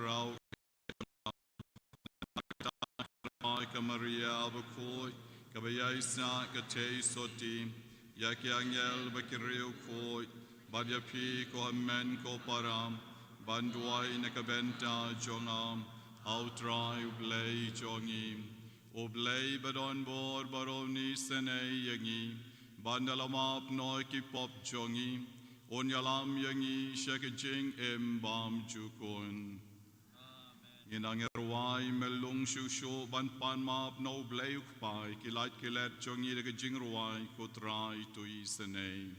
Rau ka Maria bakoi ka bayaisa ka te soti ya ki angel bakiriu koi badya pi ko amen ko param banduai na ka benta jongam outrai ublei jongi ublei badon bor baroni sene yangi bandalamap noi ki pop jongi onyalam yangi shakajing embam jukun Inang erwai melung shusho ban pan map no bleuk pai kilat kilat jongi de jing rwai kutrai to isane.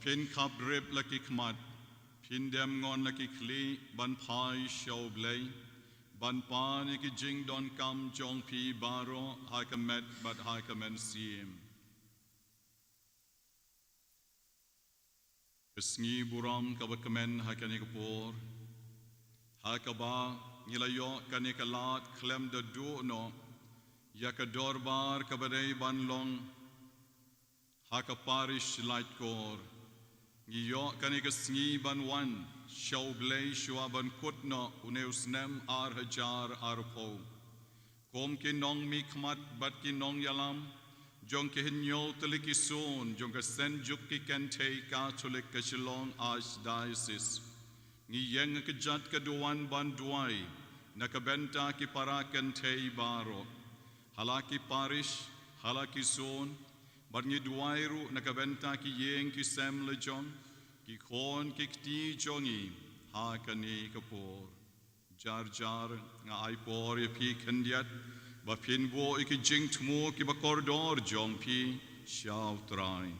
Pin kap rib laki kmat, pin dem ngon laki kli, ban pai show blay, ban pan iki jing don kam jong pi baro, haka met but haka men siem. Kesngi buram kabakamen haka nikapor, haka ba nilayo kanikalat klem de do no, yaka dorbar kabadei ban long, haka parish light core. Iyo kanika sngi ban wan, shaw blay shua ban kutno uneus nem ar hajar arpo. Kom ki nong mi kmat bat ki nong yalam, jong ki hinyo teliki son, jong ka sen juk ki kente Catholic ka Shillong Archdiocese. Ngi yeng ka jat ka duwan ban duway, nakabenta ki para kente baro. Halaki parish, halaki son, Bar ngi duwairu nakabenta ki yeng ki sem le jong, ki khon ki kti jongi, ha kani kapor. Jar jar nga ai por ye pi kendiat, ba pin bo iki jing tmo ki ba koridor jong pi shaw trai.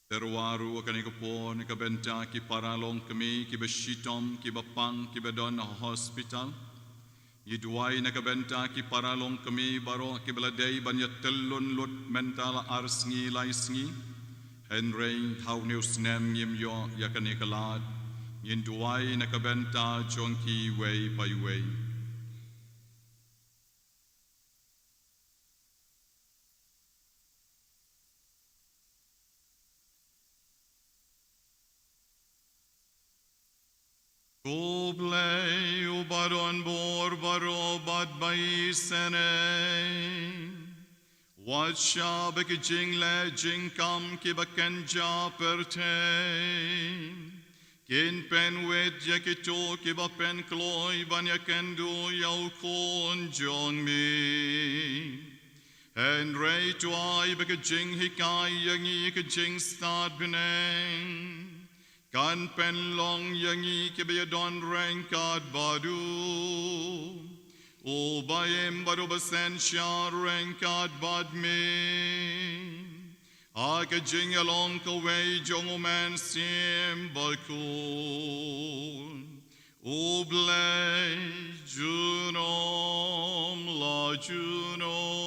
Terwaru akan ikapon ikabenta ki paralong kami ki beshitom ki bapang ki bedon hospital yidwai nakabenta ki paralong kami baro ki beladei banyak telun lut mental arsngi laisngi henrei hau neus nem yim yo yakan ikalad yindwai nakabenta jonki wei pai wei. Oblei ubaron bor baro bad bai sene. Wacha beki jing le jing kam ki bakenja perte. Kin pen wet yakito kiba pen kloy ban yakendo yau kon jong mi. En rei tuai beke jing hikai yangi ke jing stad beneng. Kan pen long yangi kiba don reng kad badu. O bayem badu basen sha reng kad bad me. Aga jing along ka way jong man sim balkon. O blay junom la junom.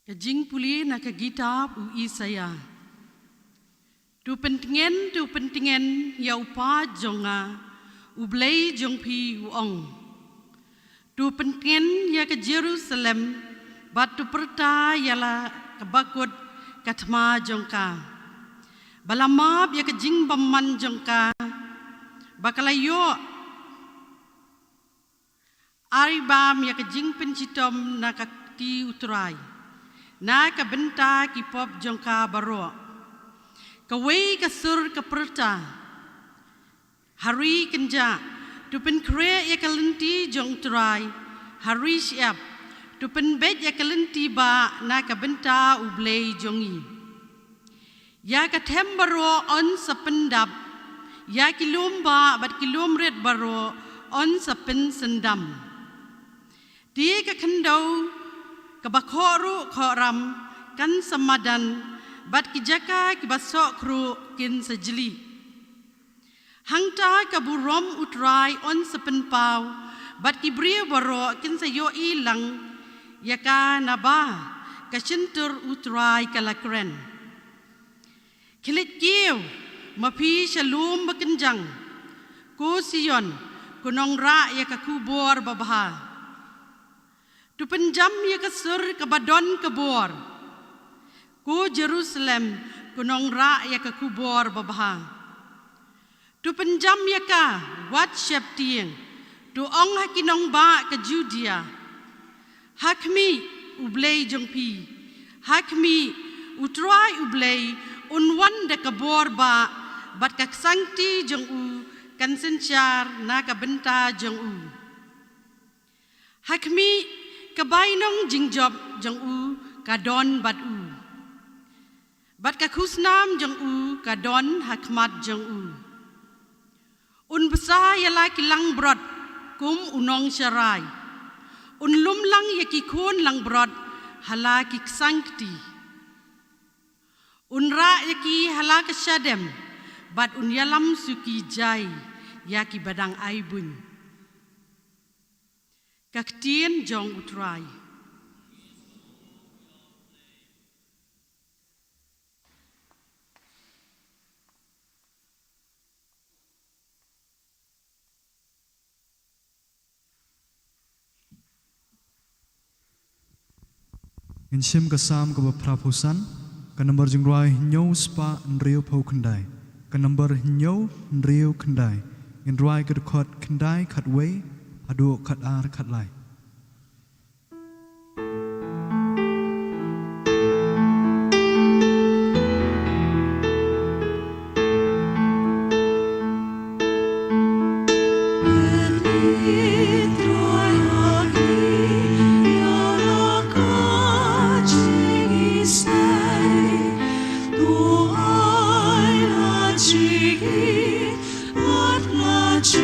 Kajing puli na kagitab u Isaya. Tu pentingan ya upa jonga u blay jong pi u ong. Tu pentingan ya ke Jerusalem batu perta yala kebakut katma jongka. Balamab ya ke jing baman jongka. Bakalayo aribam ya ke jing pencitom na kakti uturai. Na ka benta ki pop jongka baro. Ka wei ka sur ka perta. Hari kenja. Tu pen kre ya ka lenti jong turai. Hari siap. Tu pen bet ya ka lenti ba na ka benta ublay jongi. Ya ka tem baro on sa pendap. Ya ki lumba bat ki lumret baro on sa pen sendam. Dia ka kendau kabakhoru khoram kan samadan bat kijaka kibasok kru kin sajli hangta kaburom utrai on sepenpau bat kibri baro kin sayo ilang yaka naba kacintur utrai kalakren kilit kiw mapi shalom bakenjang ku Sion kunong ra yaka kubor babaha. Tu penjam ya kesur ke badon kebor. Ku Jerusalem kunong ra ya ke kubor babaha. Tu penjam ya ka wat syap tieng. Tu ong hakinong ba ke Judea. Hakmi ublay jongpi. Hakmi utrai ublay unwan de kebor ba bat kak sangti jong u kan sensyar na ka benta jong u. Hakmi kabainong jingjob jong u kadon bat u. Bat kakusnam jong u kadon hakmat jong u. Un besa yala kilang brod kum unong syarai. Un lumlang yakikun lang brod hala kiksangti. Un ra yaki hala kasyadem bat un yalam suki jai yaki badang aibun. Kaktien jong utrai. Insim kasam ke beprapusan, ke nomor jengruai nyau spa nriu pau kendai, ke nomor nyau nriu kendai, nruai ke dekot kendai kat wei, adu kat ar kat lai. Chi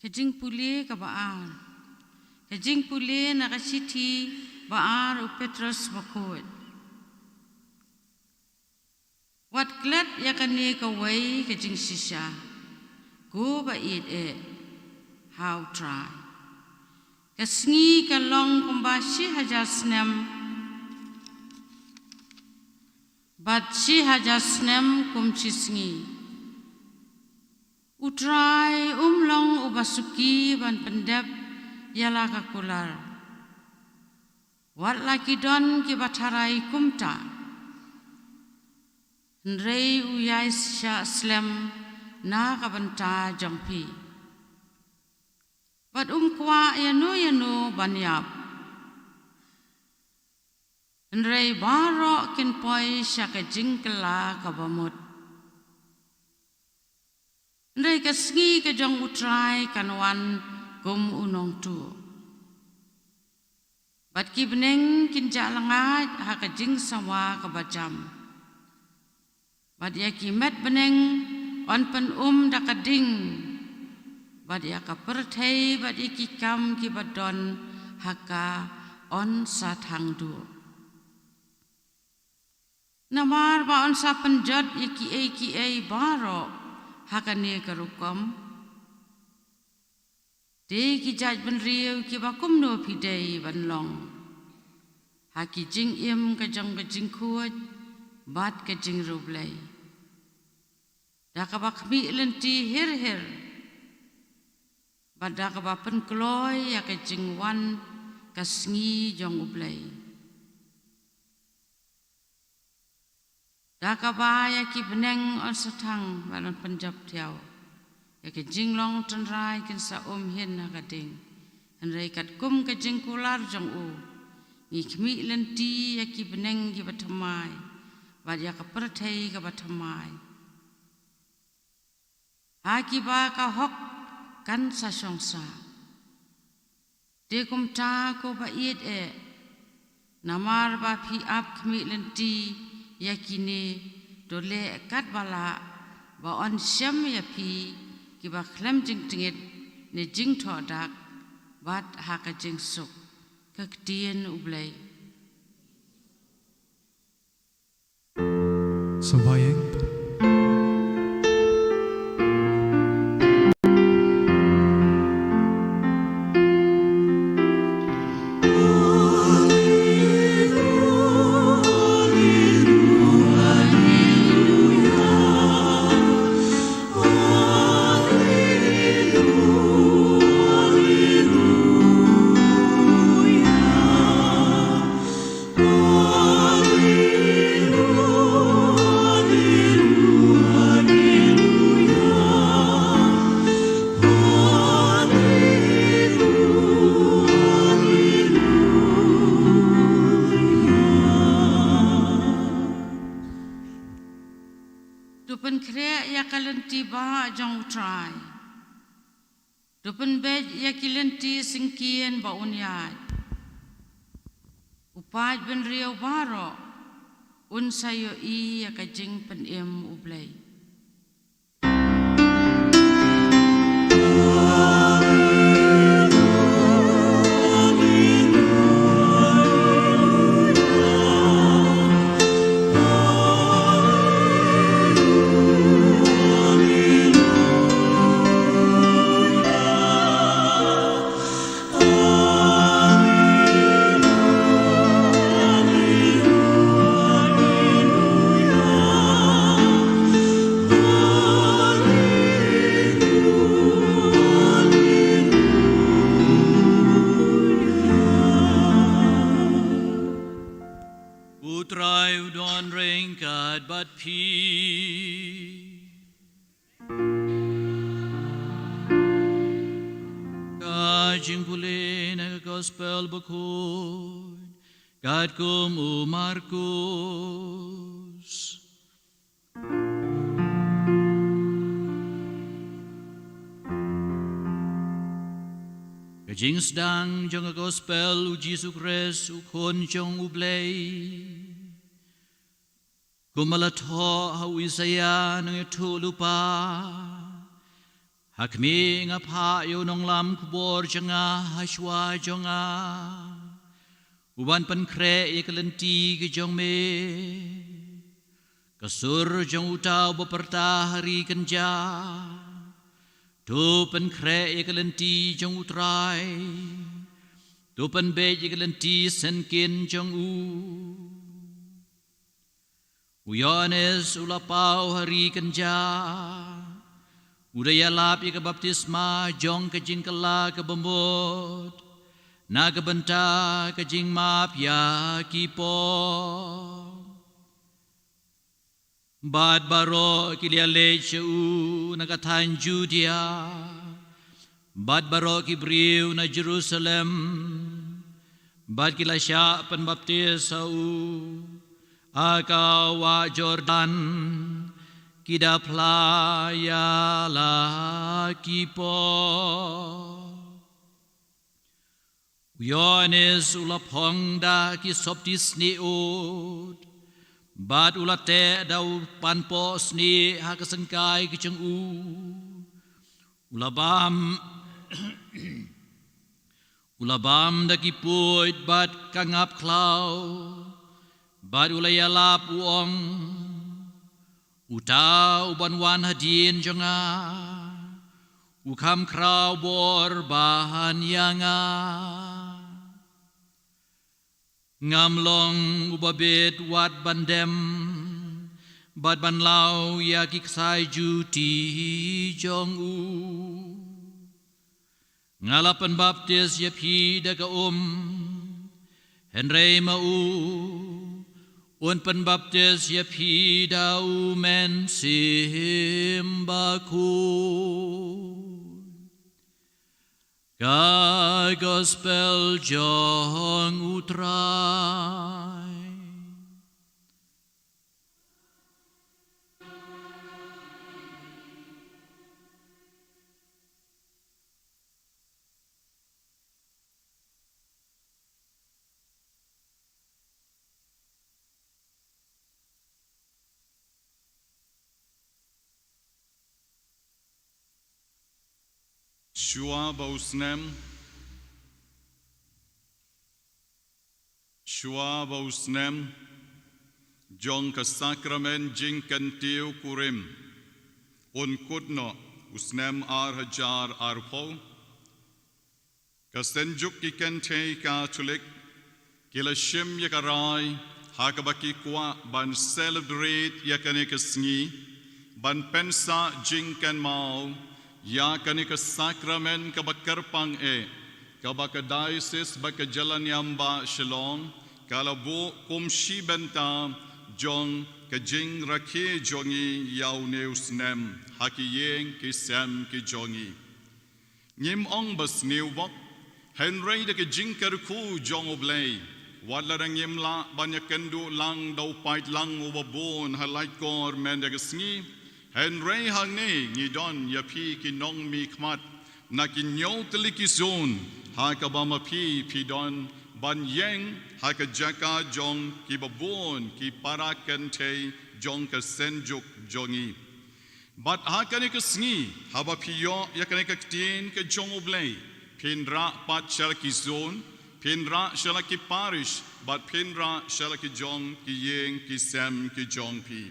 Kejing pulih ke baar. Kejing pulih nak siti baar u Petrus bakut. Wat klet ya kani ka wai kejing sisha. Go ba it how try. Kasngi ka long kumbashi hajasnem. Bat si hajasnem kum cisngi. Utrai umlong ubasuki ban pendep yala kakular. Wat laki don ki batarai kumta. Nrei uyai sya slem na kabanta jongpi. Bat kwa yanu banyap. Nrei barok kin poi sya ka jingkela kabamut. Nrei kasngi ke jong utrai kanwan kum unong tu. Bat ki beneng kin jalangat ha ka jing sawa ka bajam. Bat ya ki met beneng on pen da ka ding. Bat ya ka perthei bat iki kam ki badon ha ka on sa thang du. Namar ba on sa penjot iki ei baro hakane karukom de ki jaj ban riu ki ba kum no phi dei ban long ha ki jing im ka jong ka jing khuat bat ka jing rublai da ka ba khmi lenti her ba da ka ba pen kloi ya ka jing wan ka sngi jong ublai Daka ba ya ki beneng on satang balon penjap tiaw. Ya ki jinglong tenrai kin sa hin na kading. Henrai kat kum ke jingkular jong u. Ni kmi lenti ya ki beneng ki batamai. Bad ya ka perthei ka batamai. Ha ki ba ka hok kan sa songsa. De kum ta ko ba iet Namar ba phi ap kmi lenti yakini dole kat bala ba on syam ya pi ki ba khlem jing tingit ne jing tho dak bat ha ka jing suk ka tien ublai Sembahyang Dupen kre ya kalenti ba jong try. Dupen bed ya kilenti singkien ba unyat. Upaj ben riau baro un sayo I ya kajing pen ublay. Utrai udon ringkat bat pi. Kajing pulih na gospel bakun. Gad kum u Markus. Kajing sedang jong gospel u Jesu Kris u kon jong u blay. Kumalatho hau Isaya nang itu lupa. Hakmi ngapa yo nong lam kubor janga haswa jonga. Uban pen kre ikalenti ke jong me. Kasur jong utau beperta hari kenja. Tu pen kre ikalenti jong utrai. Tu pen be ikalenti senkin jong u. Uyanes ulapau hari kenja. Udaya lap ika baptisma jong kejing kela kebembut. Na kebenta kejing map ya kipo. Bad baro kilia leche u na katanju dia. Bad baro kibriu na Jerusalem. Bad kila sya pen baptis u. Akawa Jordan kida playa la kipo. Yohanes ulapong da kisoptis ni ud. Bad ulate daw panpos ni hakasengkai kiceng u. Ulabam da kipuit bad kangap klau. Bad ulayalap uong. Utau banwan hadin jonga. Ukam krau bor bahan yanga. Ngamlong ubabit wat bandem. Bad banlau ya kiksai juti jong u. Ngalapan baptis ya pi daga Henry mau. Un penbaptis ya pi dau men simbaku. Ka gospel jong utrai. Shua bausnem jong ka sakramen jing kantiu kurim un kudno usnem ar hajar arpo ka senjuk ki kente katolik kila shim yakarai hakabaki kwa ban celebrate yakane kasngi ban pensa jing kan mau ya kanika sakramen kabakarpang kabaka diocese baka jalan yamba Shillong kalabo kumshi benta jong kajing rakhe jongi yau neusnem hakiyeng kisem ki jongi ngim ong bas newbok henry de kajing karku jong oblay wala ngim la banyakendu lang daw pait lang ubabon halait kor mendagasngi Henry hangne ngidon yapi kinong mi khmat na kinyo telikizon ha kabama pi don ban yeng ha ka jaka jong ki babon ki parakan te jong ka senjuk jongi but ha ka ne ka sngi ha ba piyo ya ka ne ka tin ka jong oblay pinra pat shal ki zon pinra shal ki parish but pinra shal ki jong ki yeng ki sem ki jong pi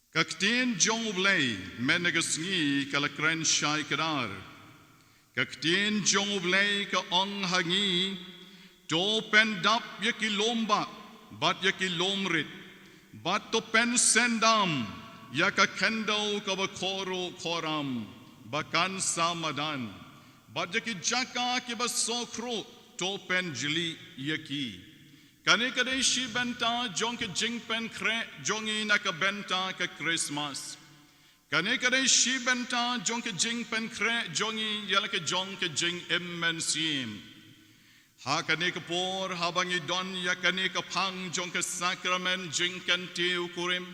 Kaktin jong oblay menagasngi kalakren shai kadar. Kaktin jong oblay ka ong hangi to pendap yakilomba bat yakilomrit bat to pen sendam yakakendo kabakoro koram bakan samadan bat yakijaka kibasokro to pen jili yaki Kani kadai shi benta jong ke jing pen kre jongi na ka benta ke Christmas. Kani kadai shi benta jong ke jing pen kre jongi yala ke jong ke jing emmen sim. Ha kani ke por habangi don ya kani ke pang jong ke sakramen jing kan tiu kurim.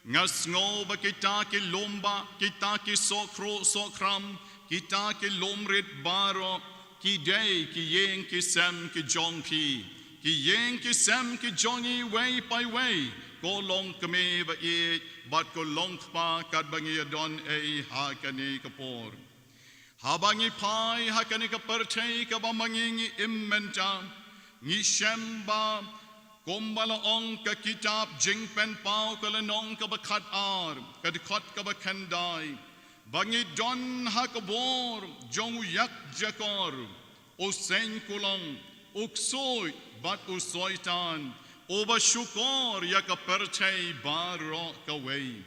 Ngas ngo ba kita ki lomba, kita ki sokro sokram, kita ki lomrit baro, ki day ki yeng ki sem ki jong pi. Ki yeng ki sem ki jongi way by way, ko long kami ba it, but ko long pa kat bangi adon e ha kani kapor. Habangi pai ha kani kapertay ka ba mangingi immenta, ni shemba, kumbala ong ka kitab jing pen pao ka lanong ka ba kat ar, ka dikot ka ba kanday. Bangi don ha kabor, jong yak jakor, o sen kulong, uksoy, but usoitan, oba shukor yaka perchay baro kaway.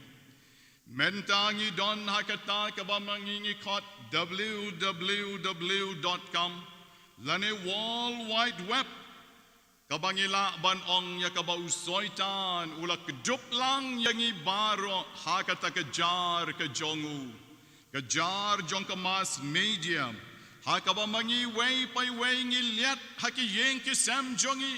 Mentangi don hakata kabamangingi kot www.com lane World Wide Web kabangila ban ong yakaba usoitan ulak dup lang yangi baro hakata kajar kajongu kajar jong ka mass media. Hakaba mangi way pay way ngiliat haki yeng ki sam jongi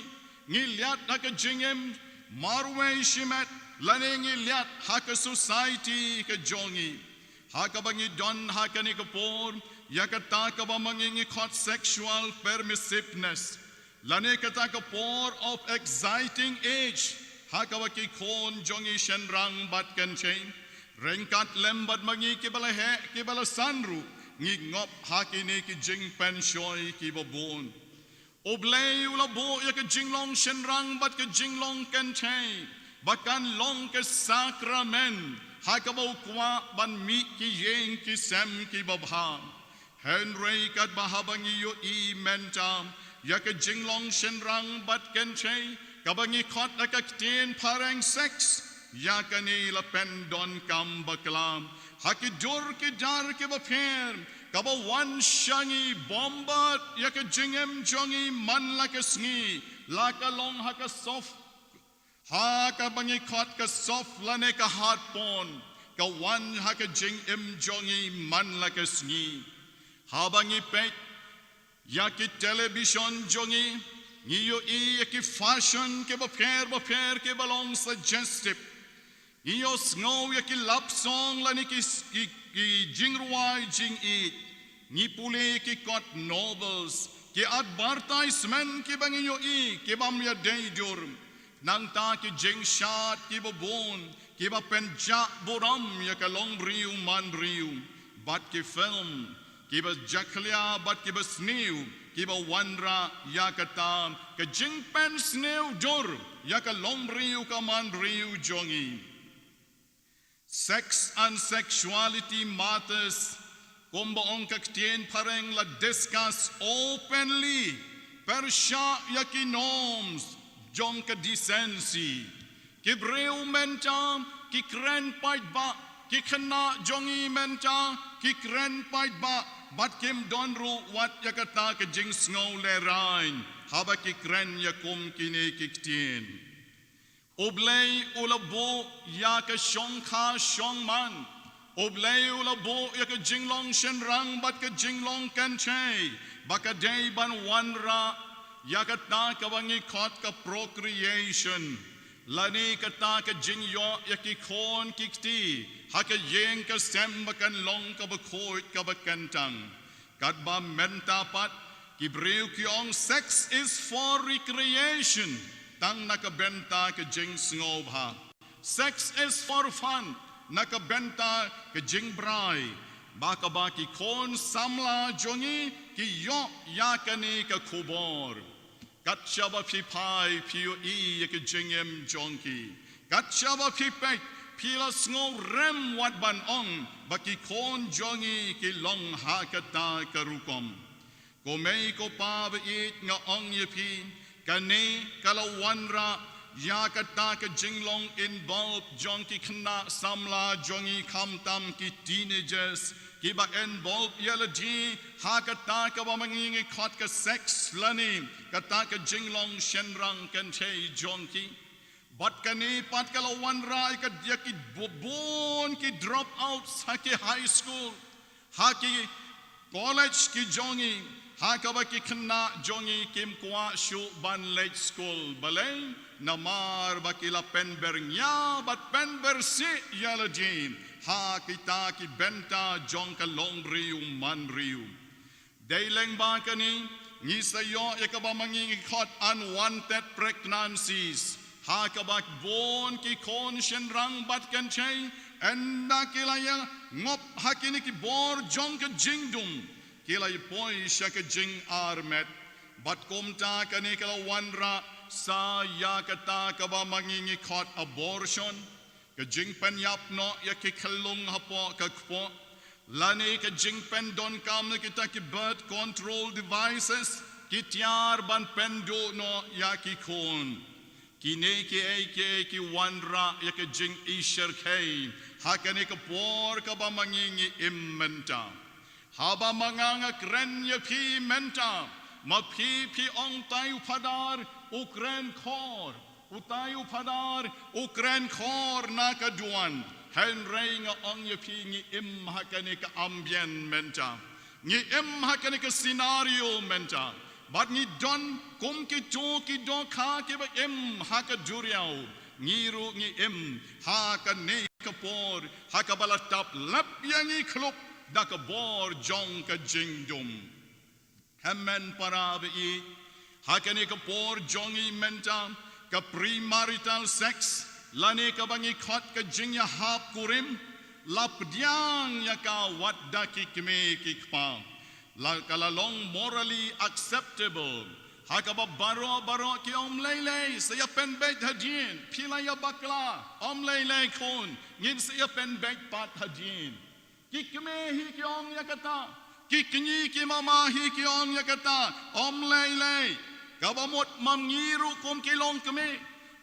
ngiliat haka jingem marway shimat lane ngiliat haka society ka jongi hakaba ngi don haka ni kapor yakata kaba mangi ngi caught sexual permissiveness lane kata kapor of exciting age hakaba ki kon jongi shenrang bat kan chain rengkat lembat mangi kibala he kibala sanru ngingop hakini ki jing pen shoy ki babon oblay ulabo ya ki jinglong shenrang bat ki jinglong kan chay bakan long ke sakramen hakabo kwa ban mi ki yeng ki sem ki babha henry kat bahabangi yo I mentam ya ki jinglong shenrang bat kan chay kabangi khot akaktin parang sex ya kani la pendon kam baklam haki dur ki dar ki bapher kaba wan shangi bombat yaka jingem jongi man laka sngi laka long haka soft haka bangi khot ka soft lane ka hard pon ka wan haka jingem jongi man laka sngi habangi pek yaki television jongi niyo I yaki fashion ke bapher ke balong suggestive iyo snow yaki lap song lani ki jingruai jing it ni pule ki kot novels ki advertisement ki banginyo I ki bam ya daydur nang ta ki jing shot ki babon ki ba penja boram ya ka long riu man riu bat ki film ki ba jaklia bat ki ba snew ki ba wandra ya ka tam ka jing pen snew dur ya ka long riu ka man riu jongi. Sex and sexuality matters kumba ong kaktien pareng la discuss openly persya yaki norms jong ka decency kibreu mentam ki kren pait ba ki khana jongi mentam ki kren pait ba bat kim donru wat yakata ka jing snow le rain haba ki kren yakum kine kiktien Oblay ulabo ya ka shongkha shongman. Oblay ulabo ya ka jinglong shenrang bat ka jinglong kanchay. Baka day ban wanra ya ka ta ka wangi kot ka procreation. Lani ka ta ka jingyo ya ki kon kikti. Haka yeng ka sem bakan long ka bakoit ka bakantang. Kadba mentapat kibreu kiong sex is for recreation. Tang nakabenta ka jing snobha. Sex is for fun. Nakabenta ka jing brai. Baka baki kon samla jongi ki yo yakani ka kubor. Katshaba pi pai piyo I ka jingem jonki. Katshaba pi pek pila sngo rem wat ban ong baki kon jongi ki long hakata karukom. Komei ko pa it nga ong yepi. Kane kalawanra yakata ka jinglong involved jonki khna samla jongi kamtam ki teenagers kiba involve yalaji hakata ka ba mangingi khot ka sex lani kata ka jinglong shenrang kan chei jonki bat kani pat kala wanra ka yaki bobon ki drop out haki high school haki college ki jongi hakaba ki khna jongi kim kwa shu ban late school balay namar bakila penber nya bat penber si yalaji ha kita ki benta jong ka long riu man riu daileng ba kani ni sayo yakaba mangingi khot unwanted pregnancies ha kabak bon ki kon shen rang bat kan chai enda kilaya ngop hakini ki bor jong ka jingdum kilay poi shaka jing armet bat komta kani kala wanra sa yakata kaba mangingi khot abortion ka jing pen yap no ya ki khalung hapo ka kpo lani ka jing pen don kam na kita ki birth control devices ki tiar ban pen do no ya ki kon kine ki wanra ya ka jing isher kay hakane ka por ka ba mangingi immenta haba manganga kren ya pi menta ma pi ong tayu padar ukren khor utayu padar ukren khor na ka duan henrei nga ong ya pi ngi im hakane ka ambient menta ngi im hakane ka scenario menta but ni don kum ki cho ki do kha ki ba im haka juriao ngiru ngi im haka ne ka por haka balatap lap yangi khlop da ka bor jong ka jingdum hammen parabi haka ne ka por jongi menta ka premarital sex lane ka bangi khot ka jingya hap kurim lap diang ya ka wadda ki kme ki kpa la kala long morally acceptable hakaba baro ki om lele saya pen bet hadin pila ya bakla om lele kon ngin saya pen bet pat hadin ki kme hi ki om yakata ki kni ki mama hi ki om yakata om lele kaba mot mangiru kom ki long kme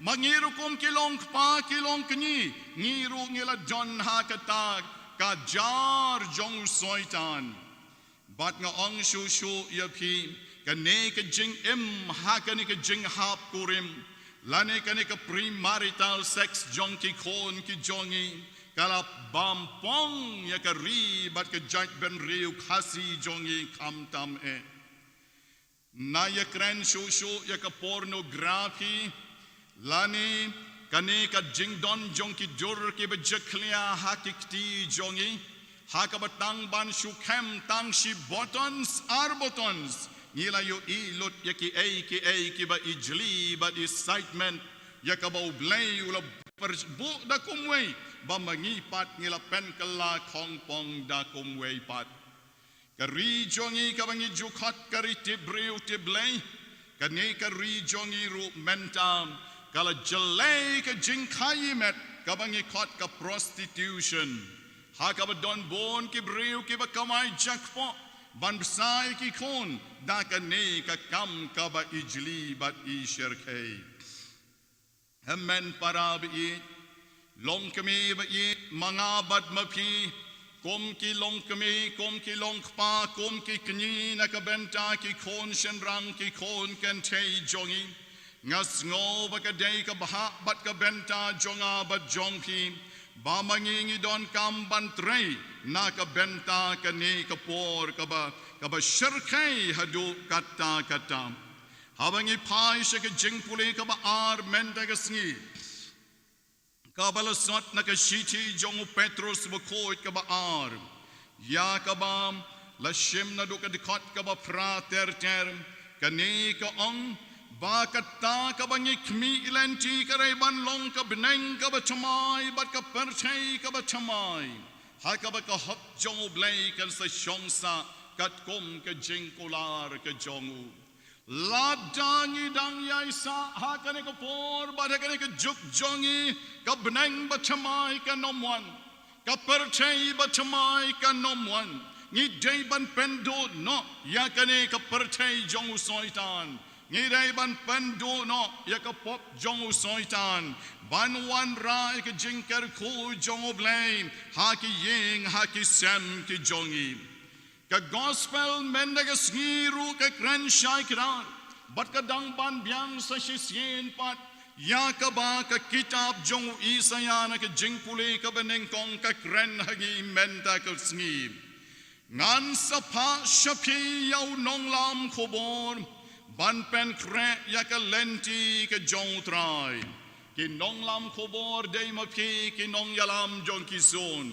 mangiru kom ki long pa ki long kni ngiru ngila john hakata ka jar jong soitan bat nga ong shu ya pi ka ne ka jing im ha ka ne ka jing hap kurim lane ka ne ka premarital sex jong ki kon ki jongi kala bampong ya ka ri bat ka jat ben riu khasi jongi kam tam e na ya kren shu ya ka pornography lane ka ne ka jing don jong ki jur ki ba jaklia hakikti jongi hakabatang ban shukem tang shi buttons are buttons nila yo ilot yaki ki ba ijli ba excitement yakaba ublay ula bu da kumway ba mangipat nila pen kala kongpong da kumway pat kari jongi ka bangi jukhat kari tibreu tiblay kani kari jongi ru mentam kala jalay ka jingkhayi met ka bangi khat ka prostitution hakaba don bon ki breu ki ba kamai jakpo ban sai ki kon da ka ne ka kam ka ba ijli bat isher kay hammen parabi long kami ba i mga bat mapi kom ki long pa kom ki kni na ka benta ki kon shen rang ki kon kan tei jongi ngas ngo ba ka dei ka ba bat ka benta jonga ba jong pi ba mangingi don kamban trei na ka benta ka ne ka por ka ba shirkai hadu kata habangi pai she ka jingpule ka ba ar menta ka sngi ka ba sot na ka shiti jongu petros ba khoi ka ba ar ya ka ba la shim na do ka dikot ka ba frater ter ka ne ka ong ba kata ka bangi kmi ilenti ka ray ban long ka beneng ka ba chamai bat ka perchai ka ba chamai ha ka ba ka hot jong blai kan sa shongsa kat kom ka jingkular ka jongu la dangi dang yai sa ha ka ne ka por ba ka ne ka juk jongi ka beneng ba chamai ka nomwan ka perchai ba chamai ka nomwan ni day ban pendo no ya ka ne ka perchai jongu soitan ngiray ban pendu no yakapop jong soitan ban wan ra ke jingker khu jong blame haki ying haki sem ki jongi ka gospel mendaga sgiru ka kran shai kran bat ka dang ban byang sa shisien pat ya ka ba ka kitab jong isaya na ka jingpuli ka benengkong ka kran hagi menta ka sngib ngan sa pa shapi yaw nong lam khobor ban pen kre ya ka lenti ka jong trai ki nong lam khobor dei ma phi ki nong yalam jong ki son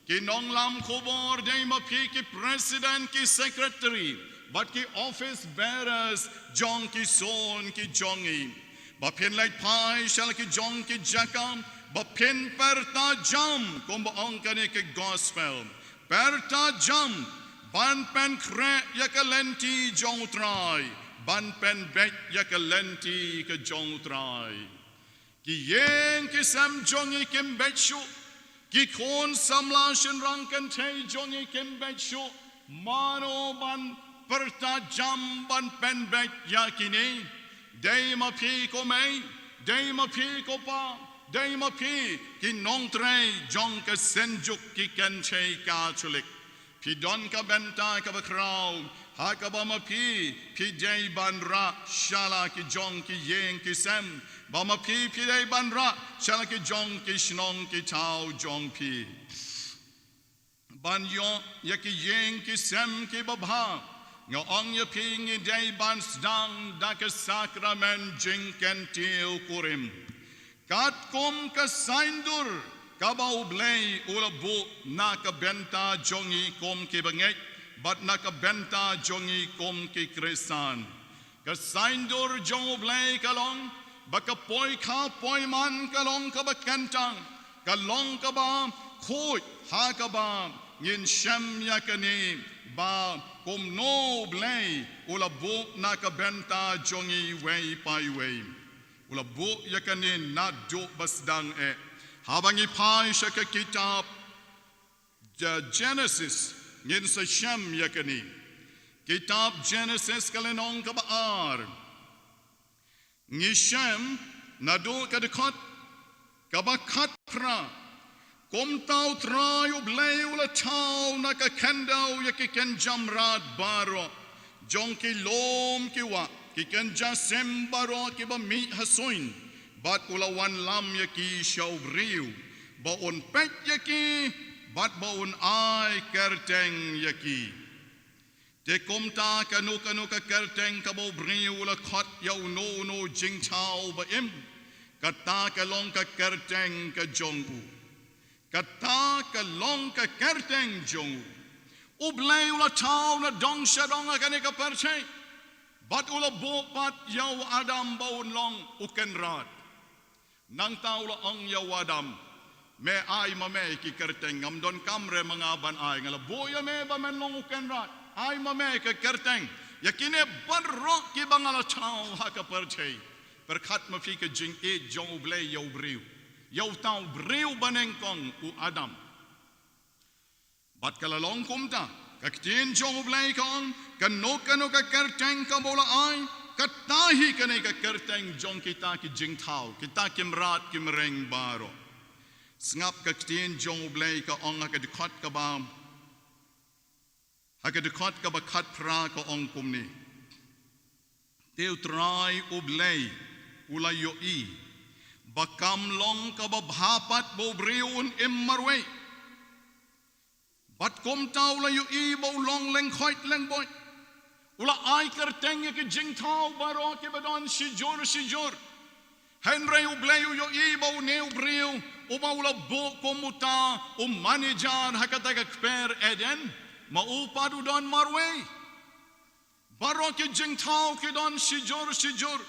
ki nong lam khobor dei ma phi ki president ki secretary but ki office bearers jong ki son ki jongi ba pen lai pai shall ki jong ki jakam ba pen perta jam kom ba ong ka ne ki gospel perta jam ban pen kre ya ka lenti jong trai ban pen bet ya ka lenti ka jong trai ki yeng ki sam jong i kim bet shu ki khon samla shin rang kan thei jong i kim bet shu mano ban perta jam ban pen bet ya ki ne dei ma phi ko mai dei ma phi ko pa dei ma phi ki nong trai jong ka senjuk ki kan chei ka chulik phi don ka benta ka ba krau ha ka ba ma phi dei ban ra shala ki jong ki yeng ki sem ba ma phi dei ban ra shala ki jong ki shnong ki tau jong phi ban yo ya ki yeng ki sem ki ba bha nga ong ya phi ngi dei ban sdang da ka sakrament jing ken tiu kurim kat kom ka saindur kabau blay ula bu na ka benta jongi kom ki banget but na ka benta jongi kom ki kresan ka saindur jong blay kalong baka poi kha poi man kalong ka ba kentang kalong ka ba khoi ha ka ba ngin sham ya ka ni ba kom no blay ula bu na ka benta jongi wei pai wei ula bu ya ka ni na do basdang habang ipai sa kitab Genesis ngin sa Shem yakani kitab Genesis kalenong kabaar ngi Shem nado kadikot kabakat pra kom tau trayo blay ula tau nakakendaw yakiken jamrad baro jong ki lom ki wa kiken jasem baro ki ba mi hasoin bat ulawan lam yaki shaw briu ba on pet yaki bat ba on ai kerteng yaki te komta kanu ka kerteng ka bo briu ula khat yaw no jing chao ba im kata ka long ka kerteng ka jongu kata ka long ka kerteng jongu ublay ula chao na dong shadong ka ne ka perche bat ula bo pat yaw adam ba on long ukenrat nang tau la ong yawadam me ai ma me ki kerteng ngam don kamre mangaban ai ngala boya me ba men long ukenrat ai ma me ka kerteng yakine barro ki bangala chau ha ka perchei perkhat ma fi ka jing e jong blay yaw briu yaw tau briu baneng kong u adam bat kala long kumta ka tin jong blay kong kan no ka kerteng ka bola ai katahi kane ka kerteng jong kita ki jing thau kita kimrat kimreng baro snap ka tin jong blay ka ong ka dikhat ka ba ha ka dikhat ka ba khat pra ka ong kumni teu trai ublay ula yo i bakam long ka ba bhapat bo briun immarwe bat kom tau la yo i bo long leng khoit leng boy ula ai kerteng ke jing thau baro ke badon sijor henry ublay yo ibo neu briu uma ula bo komuta manager hakata ka kper eden ma upadu don marwe baro ke jing thau ke don sijor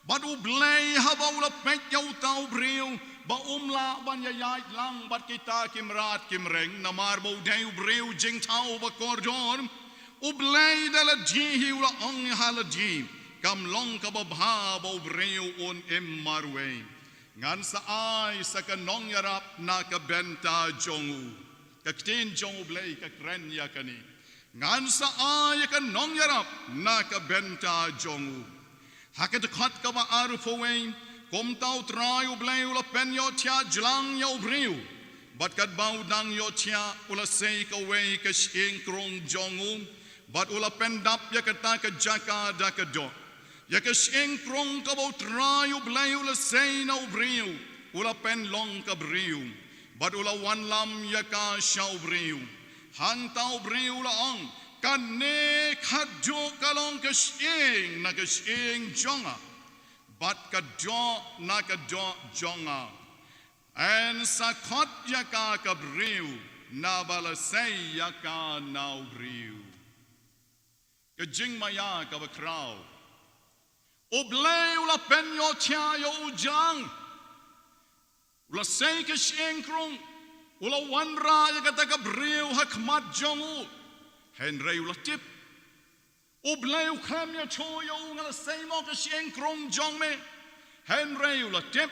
bad ublay haba ula pet yo tau briu ba umla ban yai lang bat kita kimrat kimreng namar bo deu briu jing thau ba kordon ublay dala jihi ula ong halaji kam long ka babha bo breu on emmarwe ngan sa ai sa kanong yarap na ka benta jongu ka tin jong ublay ka kren yakani ngan sa ai ka nong yarap na ka benta jongu hakat khat ka ba aru fowe kom tau trai u blai ula pen yo tia jlang yo briu bat kat bau dang yo tia ula sei ka we ka shing krong jongu bat ula pen dap ya kata ka jaka da ka do ya ka shing krong ka bau trai u blai ula sei na u briu ula pen long ka briu bat ula wan lam ya ka shau briu han tau briu la ong kan ne khat jo kalong ka shing na ka shing jonga but ka do na ka do jonga and sakot yaka ka briu na bala say yaka na briu ka jing maya ka ba krau oblay ula pen yo tia yo jang ula say ka shing krong ula wanra yaka ta ka briu hakmat jongu Henry ula tip oblay kham ya choyo ngala say mo ka shing krong jong me Henry ula tip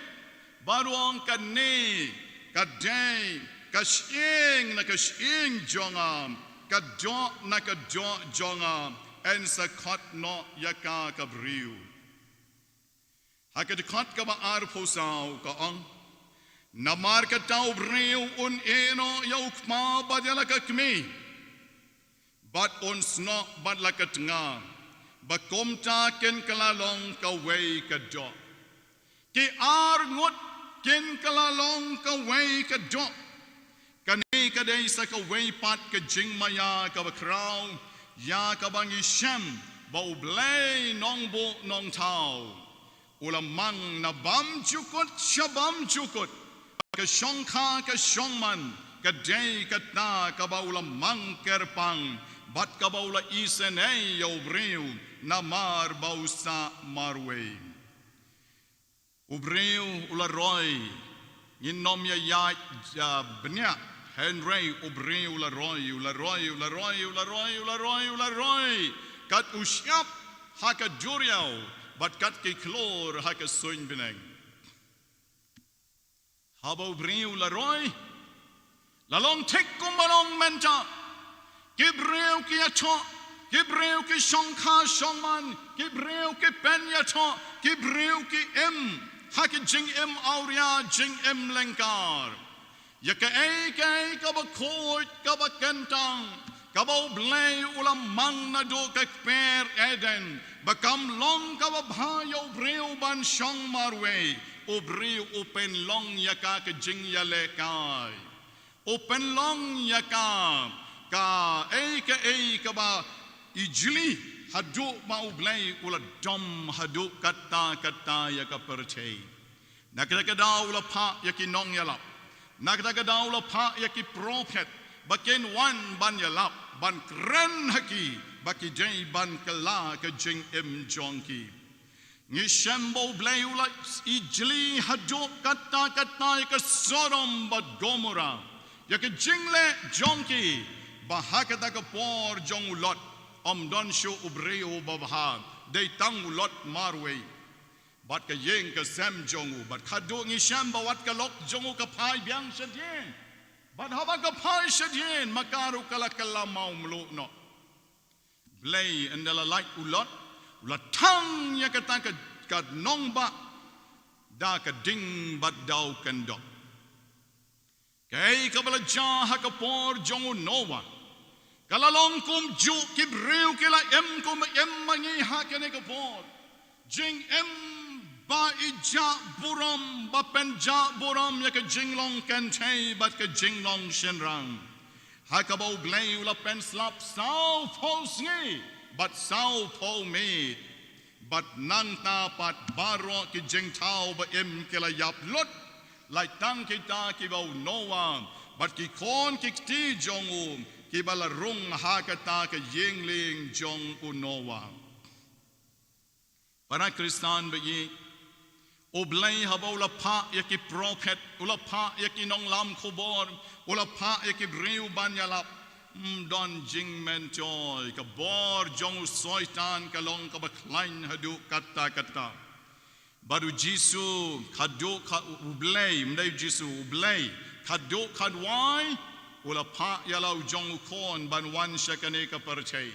baruang ka ne ka day ka shing na ka shing jonga ka do na ka do jonga en sa khat no yaka ka briu hakat khat ka ba ar phosau ka ong namar ka tau briu un eno yok ma badala ka kmi but ons no bad la ka tnga ba komta ken kala long ka wei ka do ki ar ngot ken kala long ka wei ka do kani ka dei sa ka wei pat ka jing maya ka ba krau ya ka bang isham ba ublay nong bo nong tau ulamang na bam chukot shabam chukot ka shongkha ka shongman ka dei ka ta ka ba ulamang kerpang bat ka ba ula isenay yo breu na mar bausa marwe ubreu ula roy inom ya bnya Henry ubreu ula roy kat usyap haka juriau bat kat ki klor haka soin bineng haba ubreu ula roy lalong tek kumbalong menta Kibreu ki ato, kibreu ki shongkha shongman, kibreu ki penya to, kibreu ki haki jing auria jing lenkar. Yaka ei ka ba khoi ka ba kentang, ka ba blay ulam mang na do ka per eden, bakam long ka ba bhayo breu ban shong marwe, o breu open long yaka ka jing yalekai. Open long yaka ka ka ba ijli hadu ma ublay ula dom hadu kata ya ka percay nakada ula pa ya ki nong yalap nakada ula pa ya ki prophet baken wan ban yalap ban kren haki baki jay ban kala ka jing jongki ni shambo blay ula ijli hadu kata ya ka Sodom ba Gomorrah ya ka jingle jongki bahakata ka por jong ulot don show ubreo babha dei tang ulot marwe bat ka yeng ka sam jongu bat khadu ngi sham bawat ka lok jongu ka phai byang shadien bat haba ka phai shadien makaru kala kala maumlo no blay andala like ulot tang ya ka ta ka nong ba da ka ding bat dau kan dok kai ka bala ja ha ka por jongu no one kalalong kum ju kibreu kila kum mangi hakene ka por jing ba ija buram ba penja buram ya ka jinglong kan thai bat ka jinglong shenrang hakabo blay ula pen slap sao phos ngi bat sao pho me bat nang ta pat baro ki jing thao ba kila yap lot lai tang kita ki bau noa bat ki kon ki ti jong ki bala rung hakata ka yingling jong unowa para kristan bagi oblay habola pa ya ki prophet ula pa ya ki nong lam khobor ula pa ya ki breu banyalap don jing mentoy ka bor jong soitan ka long ka baklain hadu kata baru jisu kado ka ublay mdai jisu ublay kado kadwai ula pa yalau jong kon ban wan shakane ka perchay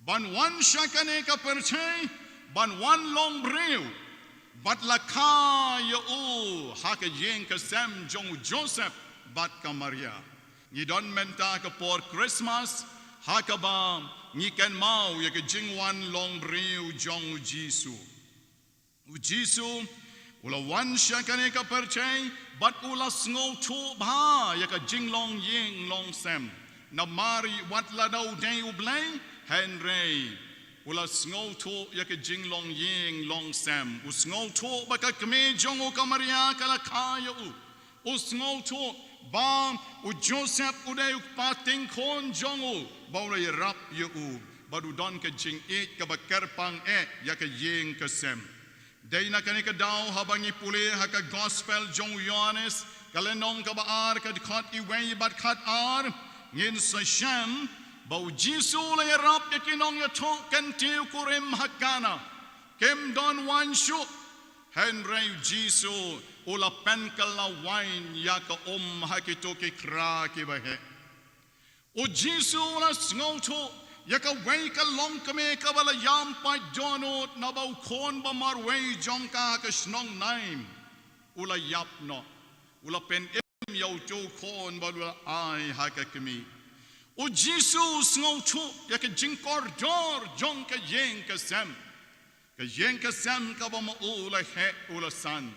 ban wan shakane ka perchay ban wan long breu bat la ka ya u ha ka yen ka sam jong Joseph bat ka Maria ni don menta ka por Christmas ha ka ba ni kan mau ya ka jing wan long breu jong Jisu ula wan sha ka ne ka perchai bat ula sngo tu ba ya ka jing long yeng long sam na mari wat la dau dei u blai Henry ula sngo tu ya ka jing long yeng long sam u sngo tu ba ka kme jong u ka Maria ka la ka ya u sngo tu ba u Joseph u dei u pating kon jong u ba ula ya rap ya u ba du don ka jing it ka ba kerpang ya ka yeng ka sam Dei na kanika daw habangi puli haka gospel jong Yohanes kalenong kabaar kad khat iway bat khat ar ngin sa Shem bau Jisu la yarap yakinong yatok kan tiu kurim hakana kem don wan shu Henry Jisu ula penkal la wine yaka hakito ki kra ki bahe o Jisu la sngoto Yaka way ka long kame ka bala yam pa donot na bau kon ba mar way jong ka ka snong naim ula yap no ula pen em yo jo kon ba ula ai ha ka kami o Jesus ngau chu yaka jing kor dor jong ka yeng ka sam ka ba ma ula he ula san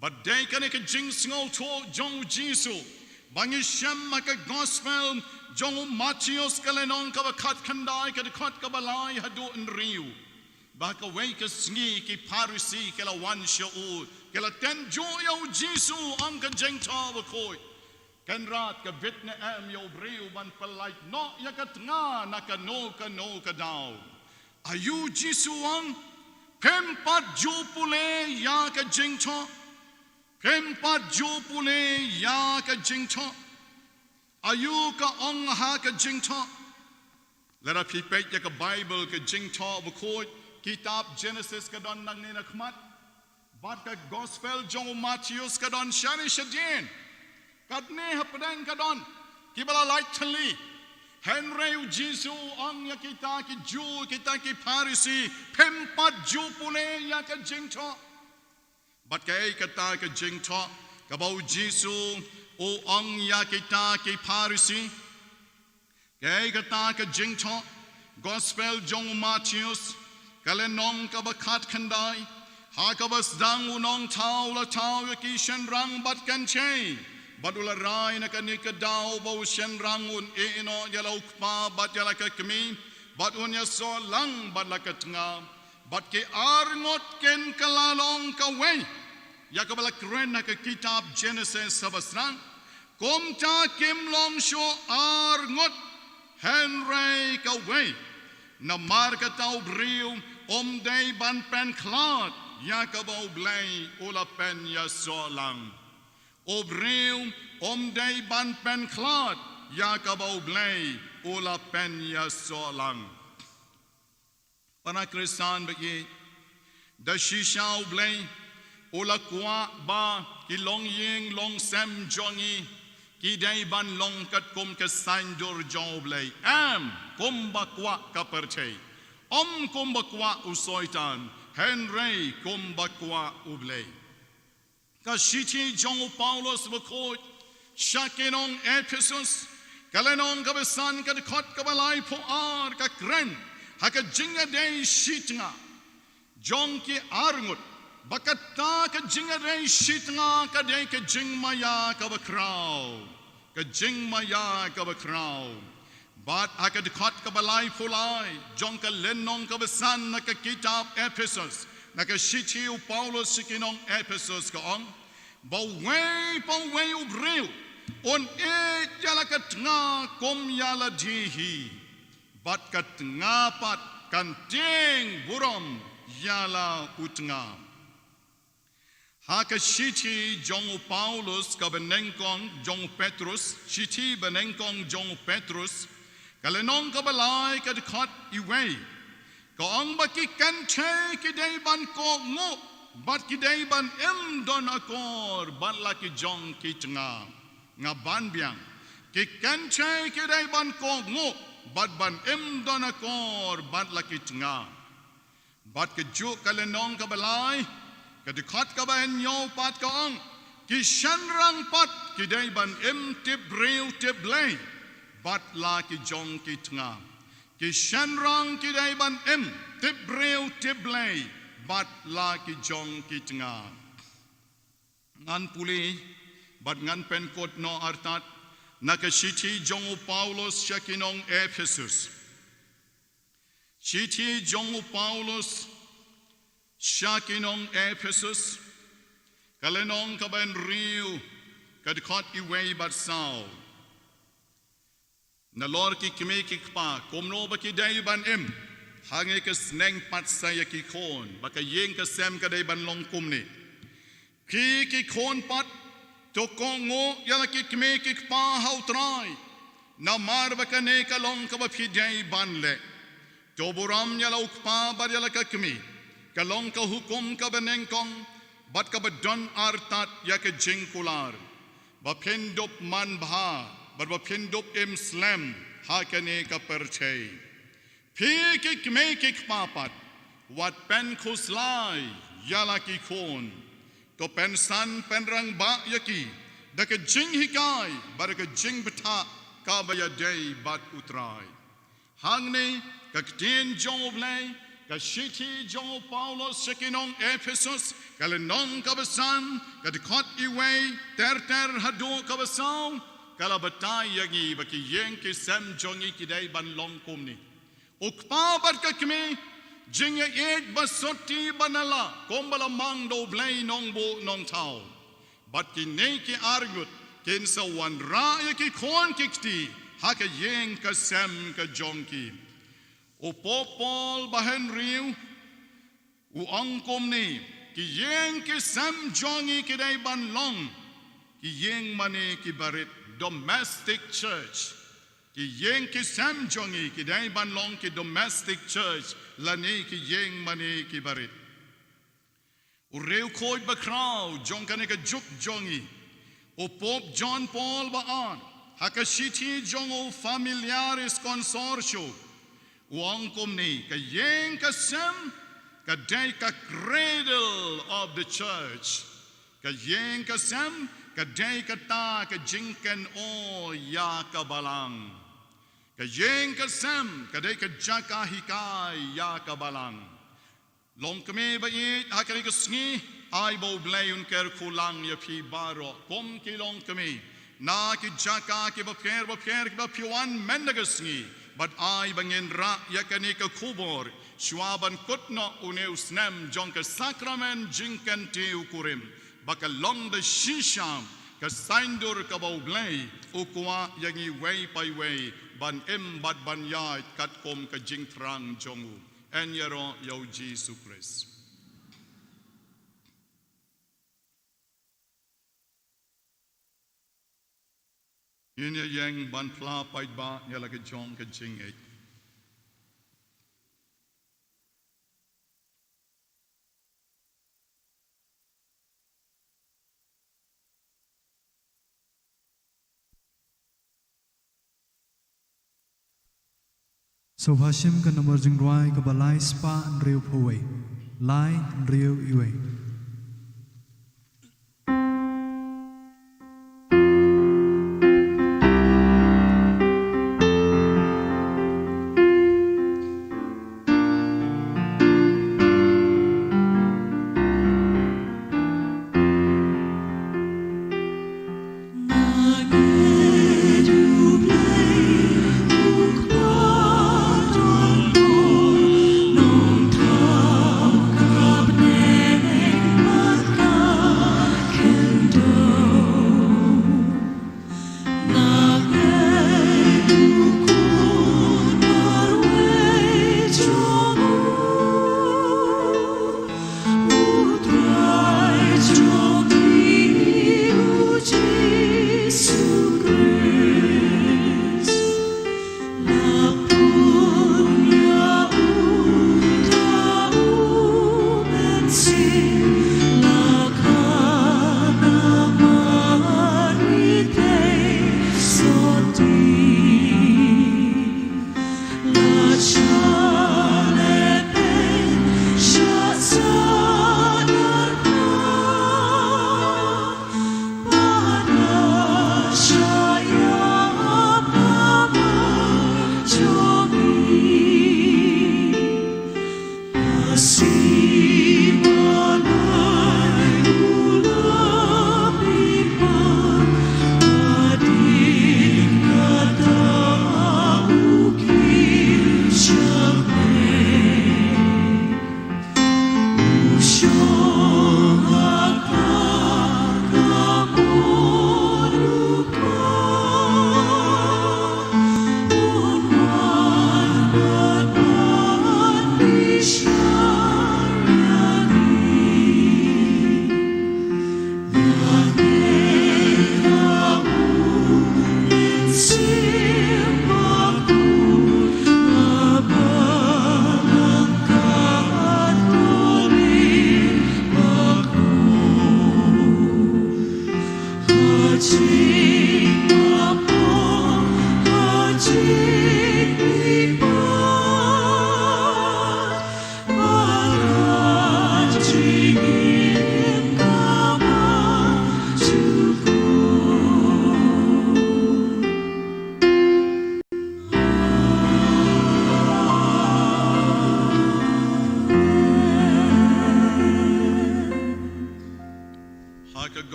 but day ka ne ka jing ngau chu jong Jesus bangi shem ma ka gospel Jong Matthias kalenong ka bakat kandai ka dekat ka balay hado in riu. Baka way ka sngi ki parisi kala wan siya u. Kala ten jo yaw Jisu ang ka jeng tawa koy. Kanrat ka bit na yaw riu ban palait no yakat nga nakano ka daw. Ayu Jisu ang kempat jo pule ya ka jeng tawa. Kempat jo pule ya ka jeng tawa. Ayu ka ong ha ka jingta. Let us pipet ya ka Bible ka jingta bukod kitab Genesis ka don nang ninakmat. Bat ka gospel jong Matthias ka don shani shadien. Kadne hapadang ka don kibala light tali. Henry Jisu ong ya kita ki Jew kita ki Parisi pempat Jew pule ya ka jingta. Bat kay kata ka jingta kabau Jisu o ang ya kita ki Parisi kay kata ka jingto gospel jong Matthias kalenong ka bakat kanday ha ka bas dang unong tao la tao ki shen rang bat kan che badula rai na kanika daw ba shen rang un ino yalaw pa bat yala ka kami bat unya so lang bat la katnga bat ki arngot ken kalalong ka way Yakabala kren na ka kitab Genesis sabasran komta kim long sho arngot Henry ka way na marka tau briu day ban pen klad Yakabau blay ula pen ya so lang o briu day ban pen klad Yakabau blay ula pen ya so lang Panakrisan bagi da shishau blay Ula kwa ba ki long ying long sam jongi ki day ban long kat kum ka sandur joblay kum ba kwa ka perchay kum ba kwa usoitan Henry kum ba kwa ublay ka shiti jong Paulos bakot shakinong Ephesus kalenong ka besan ka dekot ka balay po ka kren haka jinga day shitnga jong ki arngut Bakata ka jingare shit nga ka day ka jingmaya ka bakraw. Ka jingmaya ka bakraw. But haka dekot ka balay pulay. Jong ka lenong ka basan na ka kitab Ephesus. Na ka shiti u Paulos sikinong Ephesus ka ong. Baway ubril. On yala kat nga kum yala dihi. Bat kat nga pat kanting burom yala utngam. Haka shiti jong Paulus ka benengkong jong Petrus, shiti benengkong jong Petrus, kalenong ka balay ka dekat iway. Ka ang baki kante ki day ban ko ngo, bat ki day ban don akor, ban laki jong ki nga ban biang. Ki kante ki day ban ko ngo, bat ban don akor, ban laki nga. บัดกระจุกกันเลยน้องกับลายกระดิคัดกับเห็นโยปัดกองกิฉันรังปัดกิได้บันติบเรียวติบเลยบัดลากิจงกิทงากิฉันรังกิได้บันติบเรียวติบเลยบัดลากิจงกิทงางานปุลีบัดงานเป็นกฎนออาร์ตัดนักชิตีจงอุปาโลสชักินองเอเฟซุสชิตีจงอุปาโลสชักินองเอเฟซุสกะเลนองกะเป็นริวกะดคอดอีเวบัดซาวนาลอร์กิกเมกิกปาคมโนบกิได้บันหางเอกสเนงปัดไซยกิโคนบักเยงกะเซมกะได้บันลงกุมนี่คีกิโคนปัดตกงโงยาลกิกเมกิกปาเฮาตรายนามาร์บักเนกะลงกะบพิได้บันเลโจบุรามยาลอุกปาบัดยาลกะกมีกะลงกะหุกุมกะบเนงกองบัดกะบดอนอาร์ตัดยากะจิงกุลาร์บะเพนดบมันบาบัดบะเพนดบสแลมฮากะเนกะเปอร์เชยพีกิกเมกิกปาปัดวัดเป็นคุสลายยาลากิโคนก็เป็นสันเป็นรังบะยากีดักจิงฮิกายบัดกจิงบทะกาบยาเดยบัดอุตรายหางนี้กเตียนจงอบเลยกชิตีจงเปาโลสสกินองเอเฟซุสกะเลนองกับสันกดคอดอีเวเตอร์ฮัดโดกับสาวกะลาบตายยากีบักเยงกิเซมจงอีกิได้บันลงคุมนี้อุกปาบัดกะกมีจิงเอ็ดบัสตีบันละคมบลมังโดเบลนองโบนองเท้าบัดกินเนกิอาร์กุดกินสวรรค์รายกิโคนกิกตีฮักเยงกะเซมกะจงกีอุปปอลบะเฮนริวอุอังคมนี้กิเยงกิเซมจงอีกิได้บันลงกิเยงมันเอกิบริต domestic church ki yeng ki sam jongi ki dai ban long ki domestic church lani ki yeng mani ki barit u reu khoi ba kraw jong kane ka juk jongi o Pope John Paul ba an hakashiti jongo familiaris consortio u angkom ni ka yeng ka sam ka dai ka cradle of the church ka yeng ka sam ka dai ka ta ka jinken o ya ka balang ka yeng ka sam ka dai ka jaka hikai ya ka balang long kame ba it ha ka sngi ai bo blayun ker kulang ya phi baro kom ki long kame na ki jaka ki ba pher ki ba piwan men na sngi but ai bangin ra ya ka ni ka kubor shwaban kutno uneu snem jong ka sacrament jinken tiu kurim baka long the shisham ka saindur ka ba blay ukwa yangi way pai way ban bad ban yai kat kom ka jing trang jongu en yaro yo Jesus Christ yin yang ban pla pai ba yala ka jong ka jing ek So Hashim ka number jingruai ka balai spa riu phuwei lai riu iwei Nong thao kap ne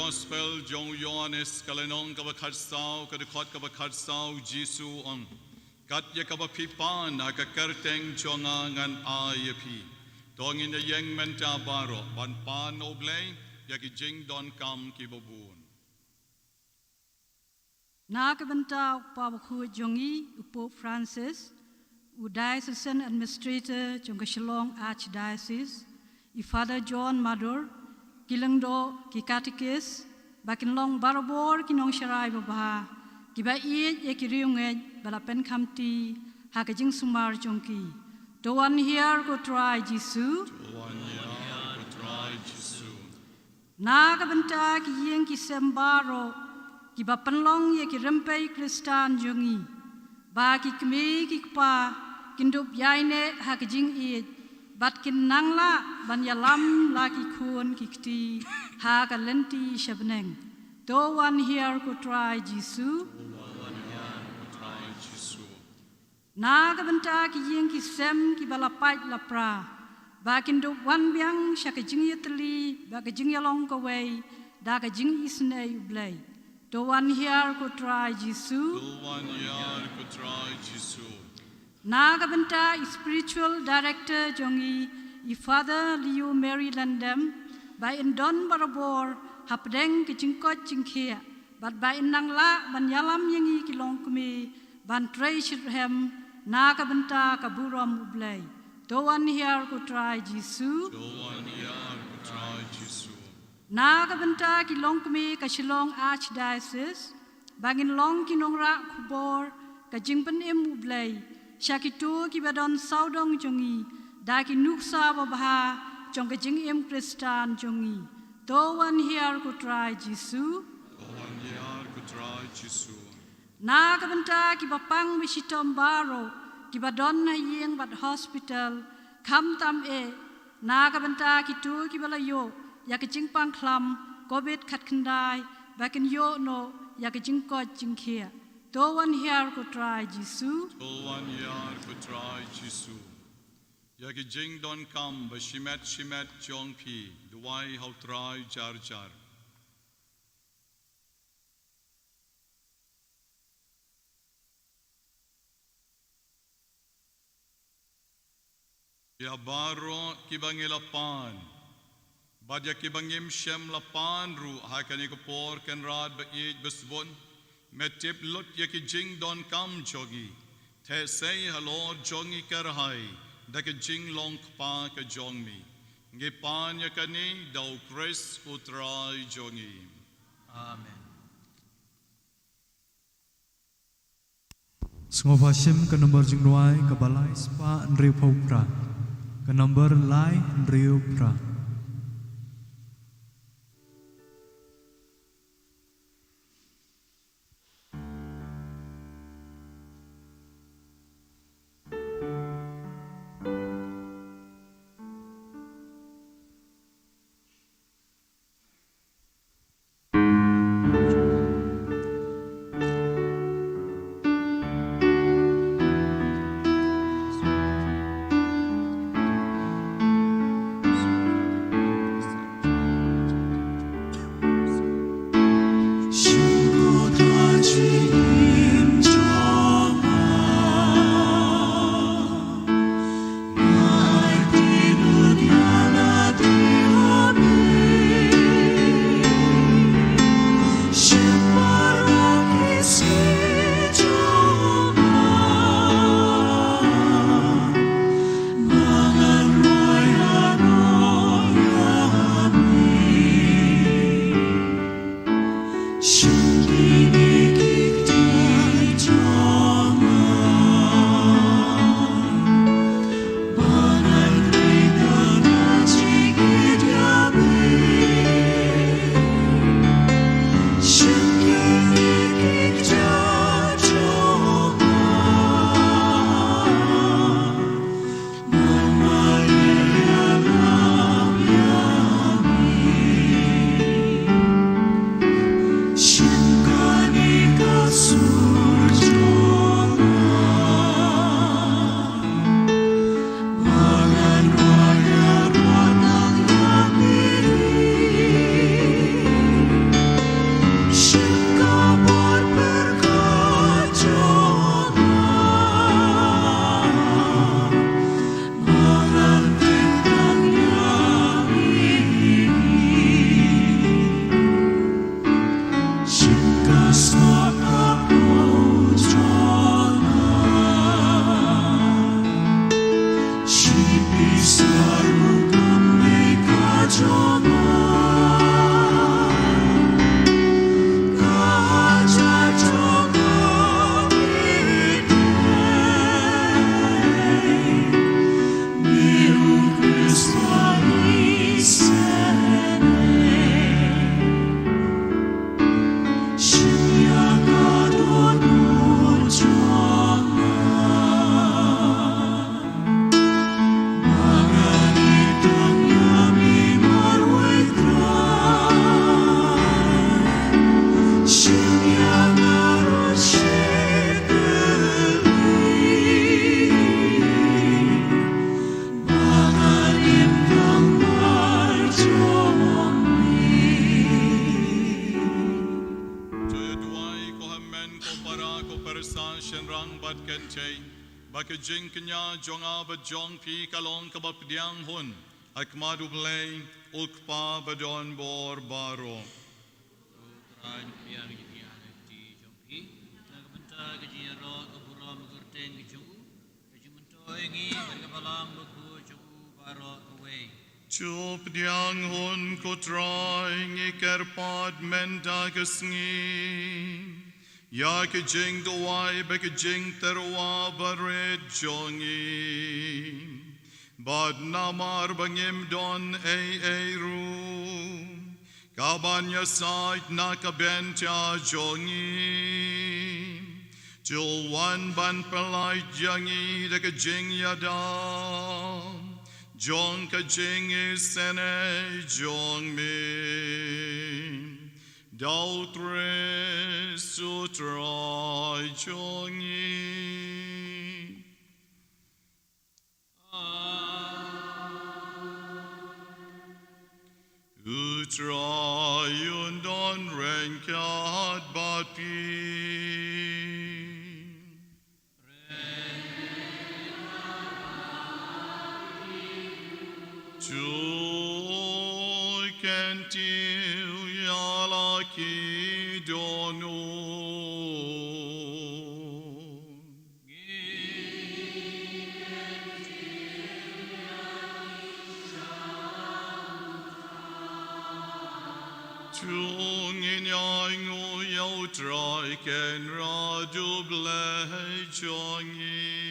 Gospel Jong Yohanes kalenong kabakharsau kadukot kabakharsau Jisu on kat ya kabapipan akakerteng jonga ngan ayapi tongin ya yeng menta baro ban pan oblay ya ki jing don kam ki bobun na kabenta pa khu jongi Pope Francis u diocesan administrator jong Shillong Archdiocese I Father John Madur Kilangdo ki katikis bakin long barabor kinong sharai babha ki ba iet ye ki riunge balapen khamti ha ka jing sumar jongki do one here go try Jisu na ka benta ki yeng ki sembaro ki ba penlong ye ki rempai kristan jongi ba ki kme ki pa kindup yaine ha ka jing iet bat kin nangla ban yalam la ki khun ki kti ha ka lenti shabneng do one here ko try Jisu na ka benta ki yeng ki sem ki balapai lapra ba kin do wan byang sha ka jing yetli ba ka jing yalong ko wei da ka jing isne ublay do one here ko try Jisu na ka benta spiritual director jongi I Father Leo Mary Landem by in Don Barabor hapdeng ki jingkot jingkhia but by in nangla ban yalam yangi ki long kumi ban tray shirhem na ka benta ka buram ublay do one here ko try Jisu na ka benta ki long kumi ka Shillong Archdiocese bangin long ki nongra khubor ka jingpan em ublay Shakitu ki badon saudong jongi da ki nuksa babha jong ka jing em kristan jongi do one here ko try Jisu na ka benta ki bapang bisitom baro ki badon na yeng bat hospital kham tam e na ka benta ki tu ki balayo ya ka jing pang khlam covid khat khandai bakin yo no ya ka jing ko jing khia do one here ko try Jisu ya ki jing don kam ba shimet jong pi duwai how try jar ya baro ki bangilapan badya ki bangim shem lapan ru hakani ko por ken rad ba ej besbon metip lot ya ki jing don kam jogi the say hello jongi karhai da ki jing long pa ka jong mi nge pan ya kani dau kres utrai jongi Amen. Sngova shim ka number jingwai ka balai spa nriu phopra ka number lai nriu pra Shake persa shenrang bat kenche bakajing kenya jonga bajong pi kalong kabapdiang hun akmadu blay ukpa badon bor baro Terain piang jadi ada di jompi. Nak bentar kerja roh keburam kerten kejuku. Kerja mentoi ngi berkepalang buku juku barok away. Chup diang hun ko try ngi kerpad menta kesngi ya ke jing doai be ke jing terwa bare jongi bad namar bangim don ai ru kabanya sait nakabenta jongi Jul wan ban pelai jangi de ke jing yadam Jong ka jing is sene jong mi Dau tre sutrai jong yi Utrai yun don ren kat bat pi Joy kentil yalaki dono Chung in yangu yau trai ken radu blai chongi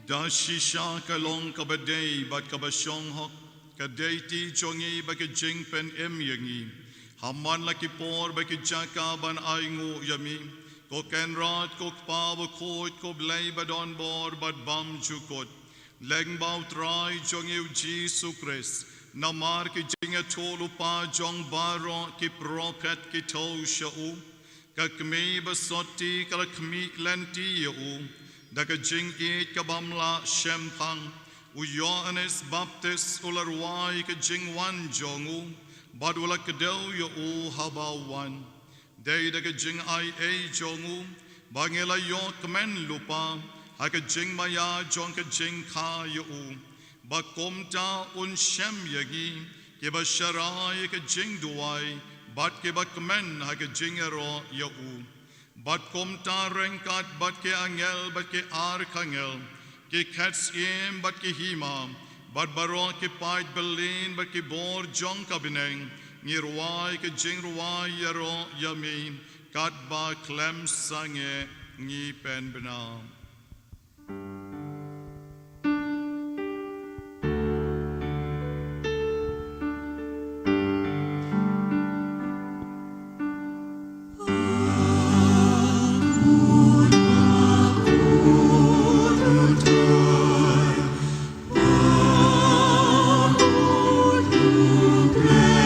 Dashisha kalong kabadei bat kabashong hok kadei ti chongi baki jing pen em yangi haman laki por baki jaka ban aingu yami ko kenrat ko pa ko ko blai badon bor bad bam chukot leng bau trai chongi Jesu Christ namar ki jinga cholu pa jong baro ki prophet ki to shau kakmi basoti kalakmi lenti yu Daka jing e kabamla shempang u Johannes Baptist ularwai ka jing wan jongu badula kadeu yo u habawan day daka jing ai a jongu bangela yo kamen lupa haka jing maya jong ka jing ka yo u bakomta un shem yagi ke ba sharai ka jing duai bat ke ba kamen haka jing ro yo u Bat komta rengkat bat ke angel bat ke arkangel ke kats im bat ke hima bat baro ke pait belin bat ke bor jong kabineng ngirwai ke jing ruai yaro yami kat ba klem sange ngi pen benam Play,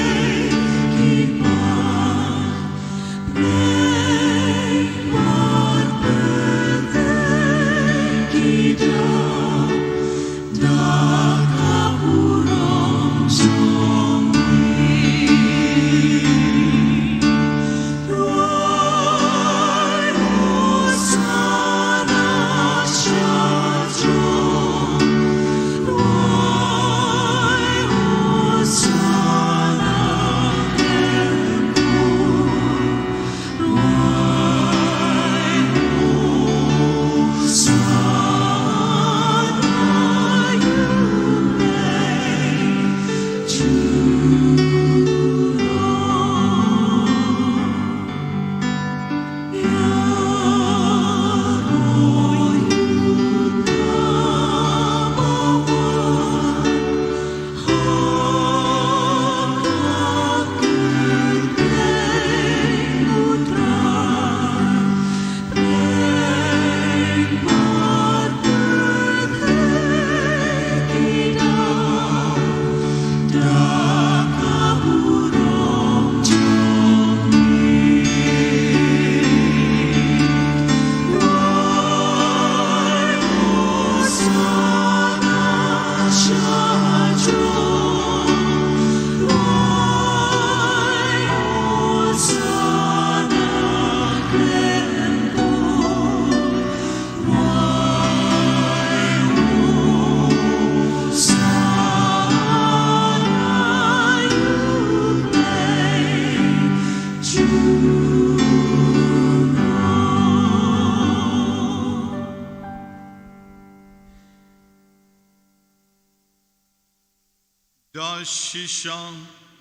Da shisha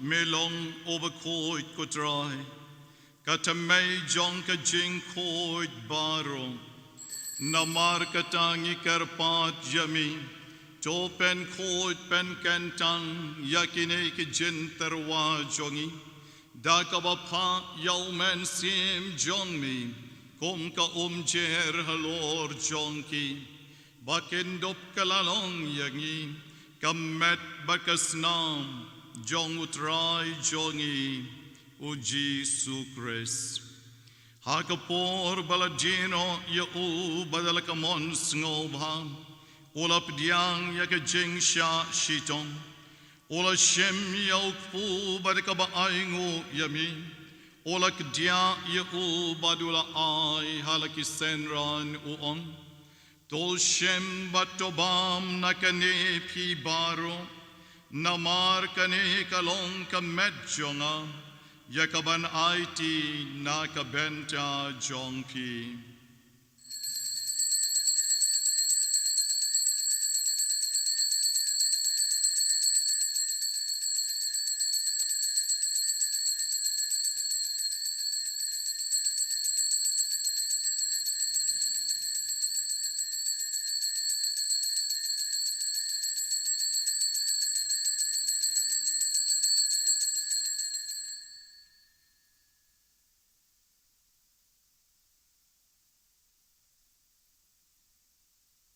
melong overcoit kotrai. Katamay jong ka jing koit baro. Namar katangi karpat yami. Topen koit pen kentang yakine ki jin terwa jongi. Da kabapa yaumen sim jongmi. Kom ka jer halor jongki. Bakendop kalalong yangi. Kamet bakasnam jong utrai jongi. O Jesus Christ. Hakapor baladino ya u badalakamon sngoba. Ola pdiang ya kajing sha shitong. Ola shem ya ukpu badakaba aingo yami. Ola kdia ya u badula ai halakisenran uon. Tol shem batobam nakane pi baro. Namar kane kalong kametjonga. Yakaban aiti nakabenta jonki.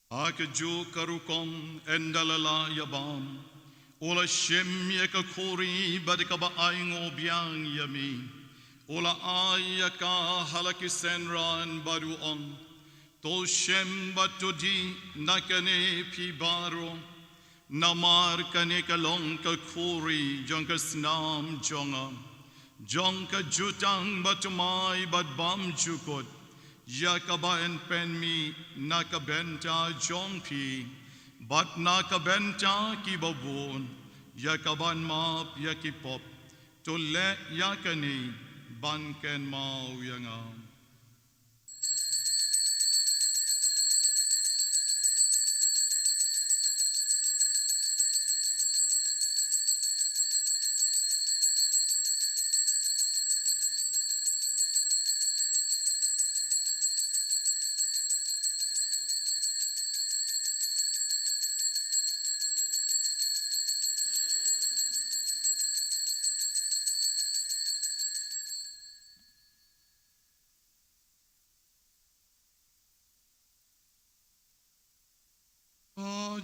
Akaju karukom endalala yabam. Ola shem yakakuri badikaba aingo biang yami. Ola ayaka halakisenran baruon. Tol shem batudi nakane pibaro. Namar kane kalong kakuri jonkasnam jonga. Jonka jutang batumai badbam jukot. Yakaba en penmi nakabenta jongpi, but nakabenta kibabon, Yakaban map yakipop, to let yakani banken mau yangam.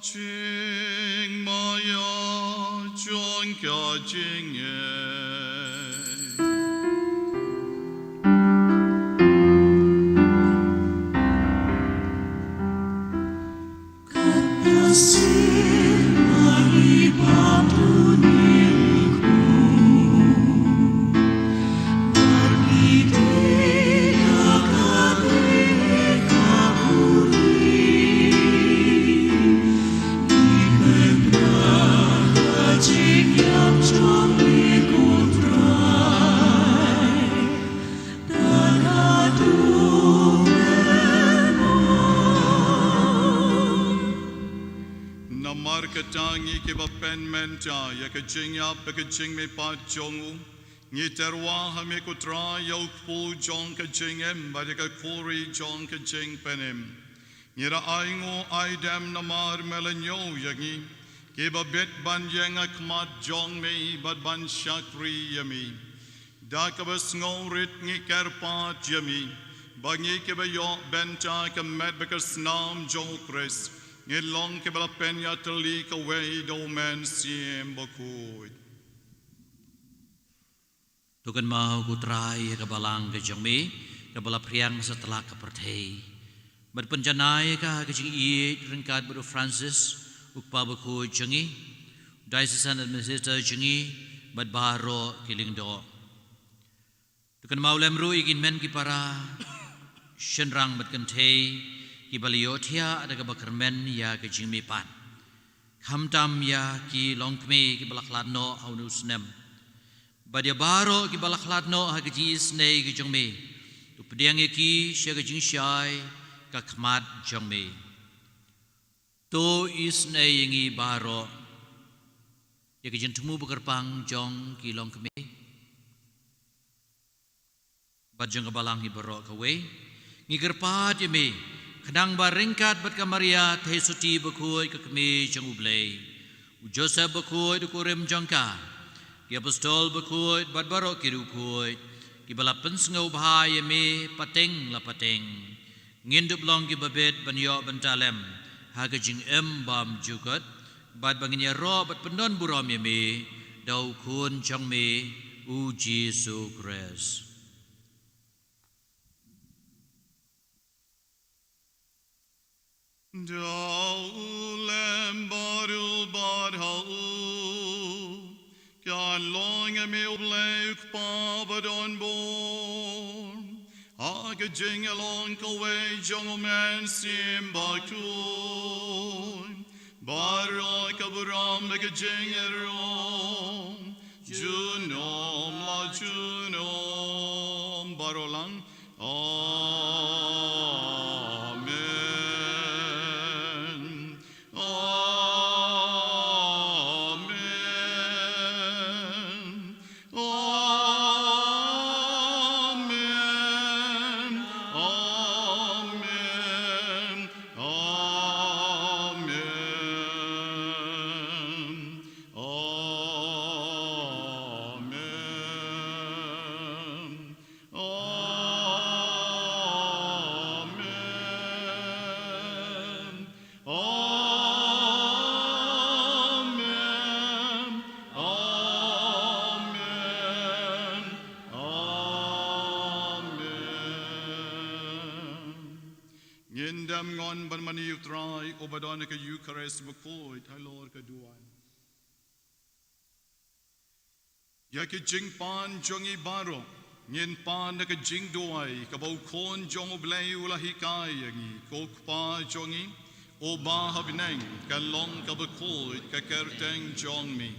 Jing maya John ka jing Katangi kiba pen menta ya kajing ya pakajing me pa jongu ngi terwa ha me kutra yo pu jong kajing em badika kuri jong kajing penem ngira aingo aidam namar melanyo yangi kiba bet ban yang akmat jong me bad ban shakri yami da kabas ngorit ngi karpat yami bangi kiba yo benta kamet bekas nam jong kres Ngilong ke bala penya teli ka wei do men siem bakui. Tukan mau kutrai ke balang ke jengmi ke bala priang setelah ke pertei. Berpenjanai ka ke jeng iye ringkat Budu Francis ukpa baku jengi. Diocesan Administrator jengi badbaro kilingdo. Tukan mau lemru igin men ki para shenrang berkentei. Ki baliotia ada ke bakermen ya ke jingmi pan. Hamtam ya ki longkme ki balakladno haunus nem. Badia baro ki balakladno ha ke jis nei ki jingmi. Tu pediang ki sya ke jing syai ka khmat jingmi. To is nei ngi baro. ya ke jen temu bekerpang jong kilong keme bajang kebalang hiberok kawe ngigerpat yeme kadang baringkat bat kamaria tesuti bekoi ke keme jong ublei Joseph bekoi de kurem jongka ki apostol bekoi bat barok kirukoi ki balapen sengau bahaya me pateng la pateng ngindup long ki babet banyo bantalem haga jing bam jugat bat banginya ro bat pendon buram me dau kun jong me u Jesu Christ. Daulem barul barhau Kan långa med obleuk pavadon born Aga jingalong kaway jungle man simbakun Barak aburam mega jingarom Junom la junom barolang Ngindam ngon ban mani utrai obadon ka Eucharist bakoi thai Lord ka duan Ya ki jing pan jongi baro ngin pan ka jing duai ka bau kon jong oblei ulahi kai yangi kok pa jongi oba habneng ka long ka bakoi ka kerteng jong mi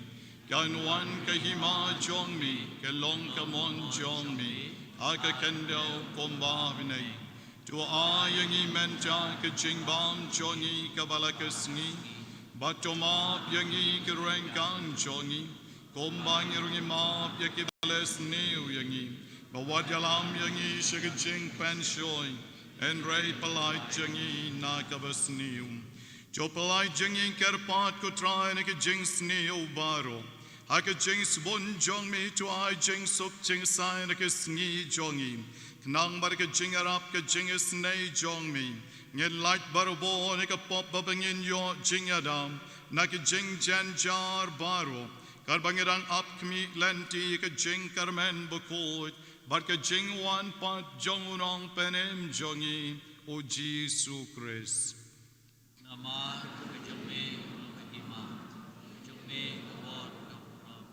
ka nuan ka hima jong mi ka long ka mon jong mi aka kendo komba habnei Tu ayangi menta ke jingbam jongi kabalakasngi Batomap yangi kerengkang jongi Kombang irungi map yaki bales new yangi Bawadalam yangi shagajing penshoy En ray palai jangi nakabas new Jo palai jangi kerpat ko try na ke jing sneo baro Haka jing sbon jong mi tu ai jing suk jing sai na ke sngi jongi Nang bar ka jing arap ka jing snei jong mi ngin light barbo ne ka pop babangin yo jing adam na ka jing jan jar baro kar bangirang up kmi lenti ka jing karmen bokot bar ka jing wan pat jong unong penem jongi o Jesu Christ nama jong me ima jong me kawat kapram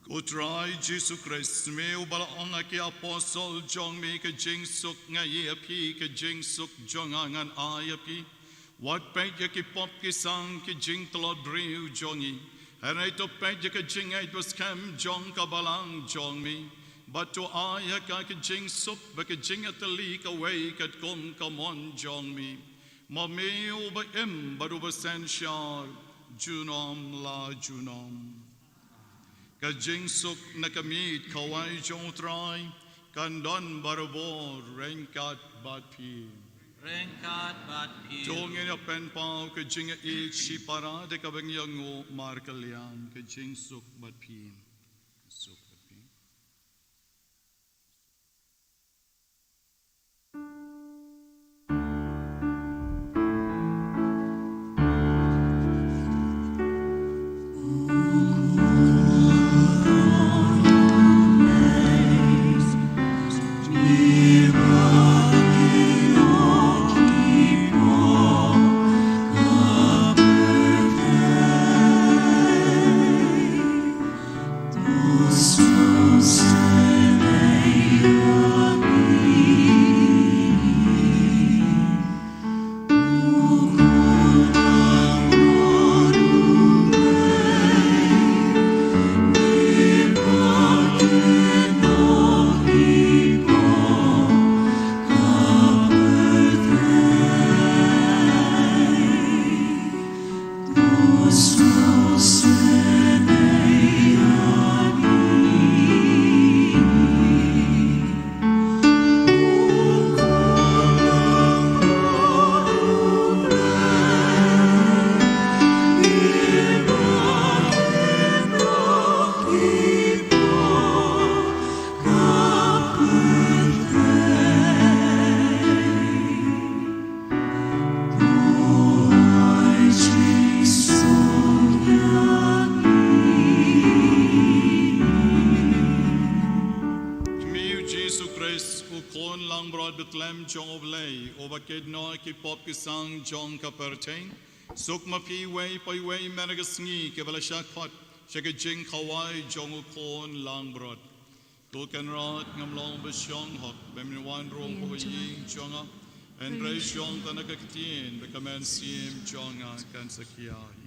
Utrai Jesu Christ me ubala onga ki apostle jong me ka jing suk ngai api ka jing suk jong angan ayapi wat pe ya ki pop ki sang ki jing tlod briu jongi and to pe ya ka jing ai was kam jong ka balang jong me but to aya ka ki jing suk ba ka jing atali ka way ka kom ka mon jong me ma me uba ba uba sen shar junom la junom Ka jing suk na kamit kawai jong try kandon barabor rengkat bat pi rengkat bat pi jongin ya pen pau ka jing ik si para de ka bangyang mar kalyan ka jing suk bat pi suk bat pi So lem jong oblay, overkid no ki pop ki sang jong ka pertain, suk ma pi way poi way menagasngi ke bala shakpat, shaka jing kawai jong ukon lang brod. Tulkan rot ngam long besyong hok, bemin wan rong po ying jonga, and raise jong tanakakitin, bekamen sim jonga kan sakiai.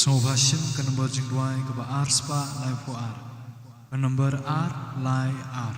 Sovashim ke number jingduai ke ba ar spa lai po ar. Ke number ar lai ar.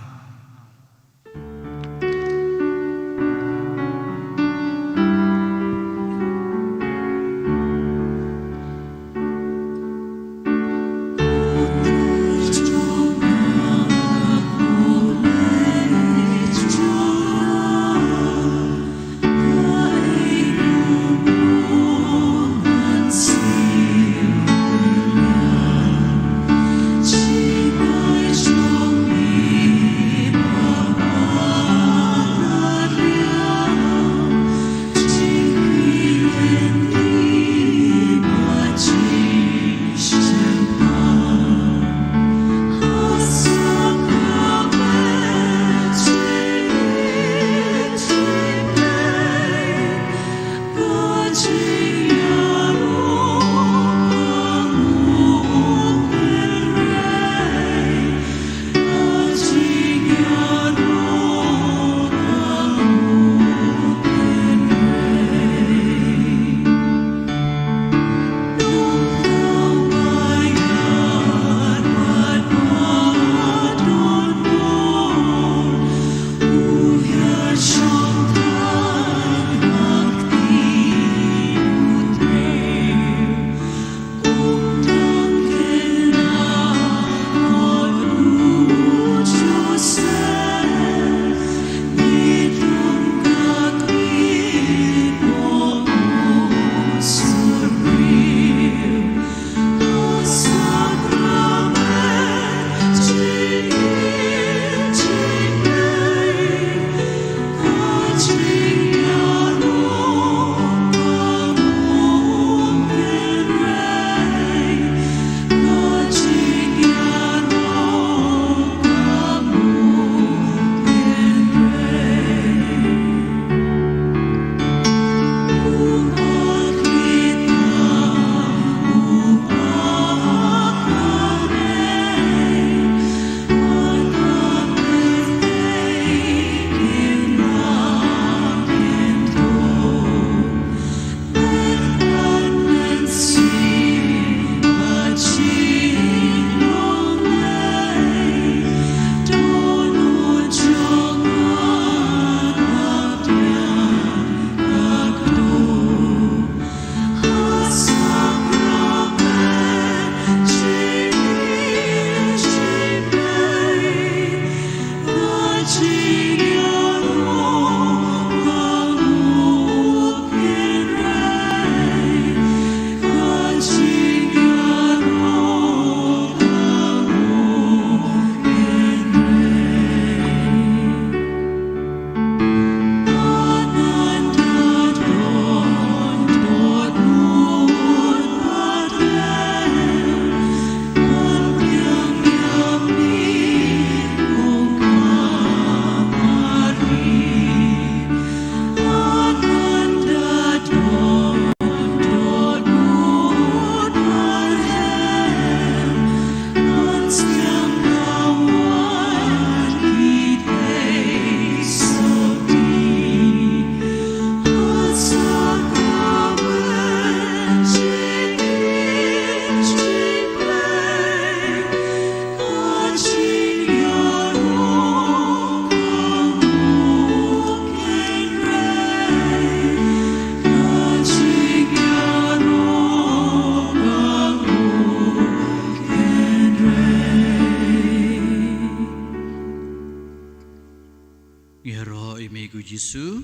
Ngero imegu Jisu.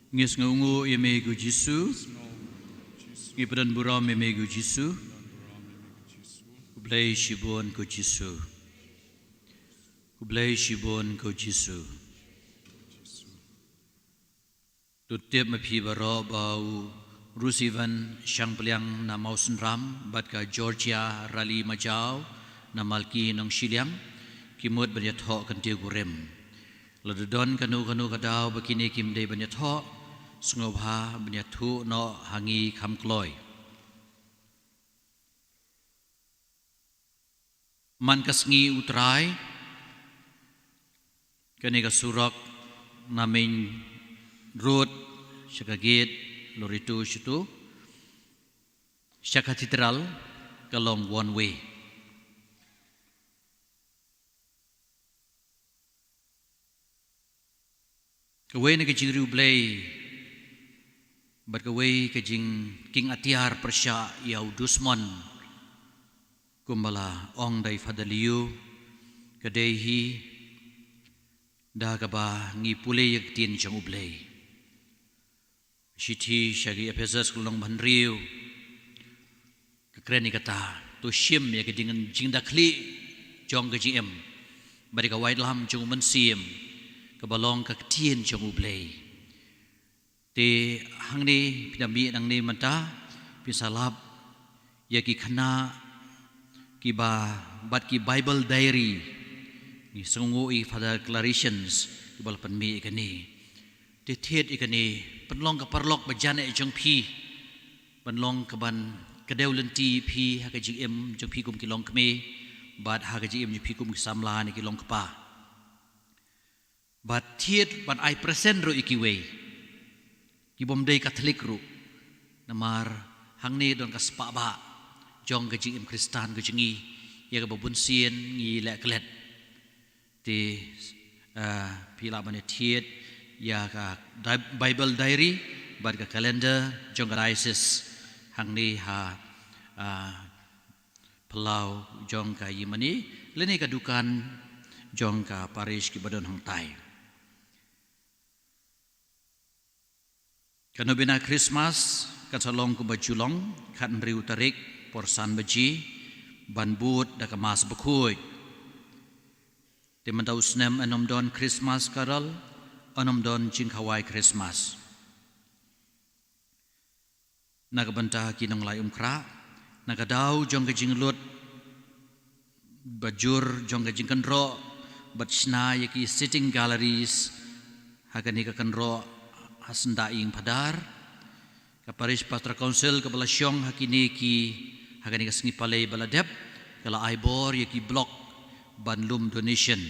Ngis ngungu imegu Jisu. Ngipran buram imegu Jisu. Kublai shibon ko Jisu. Kublai shibon ko Jisu. Tutip mapi baro bau Rusivan Siang Peliang na Mausen Ram bat ka Georgia Rally Majau na Malki nong Siliang kimut banyat ho kan tiu gurem ladodon kanu kadaw bakini kimde banyat ho sngobha banyat thu no hangi kham kloi man kasngi utrai kani ka surak namin road syakagit Loritu situ Syaka Katedral kalong one way. Kaway na kajing riublay bat kaway kajing king atiar persya yaw dusmon kumbala ong day fadaliyu kadehi dah kaba ngipulay yagtin siyang ublay. Siti syagi Ephesus kulong banriu kekreni kata tu syim ya kedingan jing dakli jong ke jim bari ka wide lam jong mensim ke balong ka tien jong ublay te hangni pinami nang ni mata pisalap ya ki khana ki ba bat ki Bible diary ni sungu I Father Declarations ki bal panmi ikani te thiet ikani penlong ke parlok bejane jong pi penlong ke ban kedew lenti pi ha ke jim jong pi kum kilong keme bat ha ke jim jong pi kum samla ni kilong kepa bat thiet ban I present ro ikiwe ki bom dei Katolik ru namar hang ni don ka spa ba jong ke jim Kristan ke jingi ya ke babun sien ngi le klet te pila ban thiet ya ka Bible diary bat ka kalender jong diocese hang ni ha pelau jong ka yimani leni ka dukan jong ka parish ki badon hang tai kanobina Christmas kan salong ku bajulong kan riu tarik porsan baji ban but da ka mas bekui timandau snem anom don Christmas carol anom don jingkawai Christmas. Nagabanta kinong lai umkra, nagadaw jong kajing lut, bajur jong kajing kanro, batshna yaki sitting galleries, hagani ka kanro hasandaing padar, kaparish pastor council kabala syong hakini ki hagani ka sngipalay baladep, kala aibor yaki block banlum donation,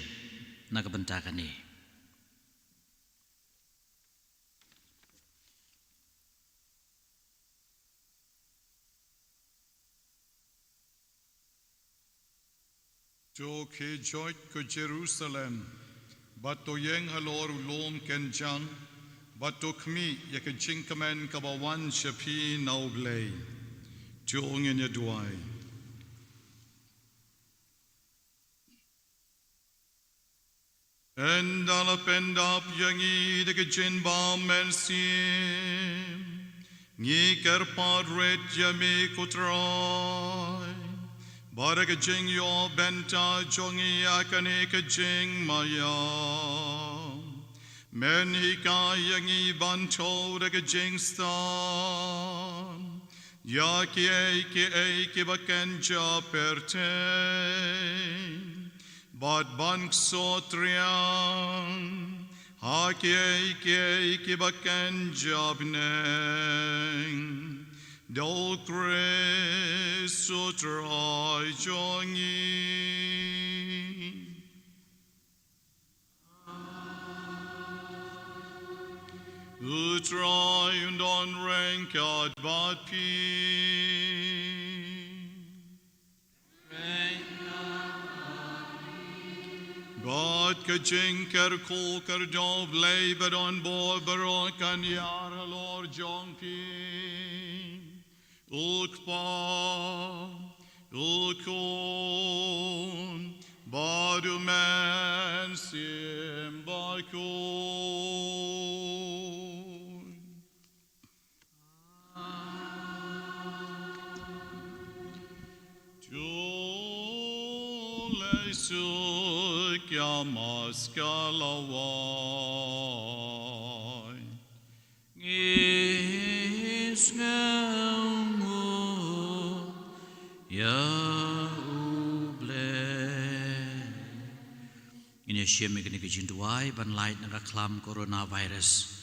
nagabanta kani. Jo ke joit ko Jerusalem, bato yeng halor ulom kenjang, bato kmi ya ke jingkamen kabawan shapi naublay, jo ngin ya duai. Endala pendap yangi de ke jinba mensim, ngi kerpad red yami kutrai. Bara ka jing yo benta jongi akane ka jing maya men hika yangi banto da ka jing stan ya ki bakanja perten bad bank sotrian ha ki bakanja bneng Dol Christ utrai jongi utrai undon rankad bad pi bad kajing kerkol kerdov labor on board baron kan yar lord jong pi Ulkpa, ulkon, badumen sim, kun. Tulesuk yamaskalawai. Ngis ngangu ya uble. Ini siam ikni kejinduai ban light naga klam coronavirus.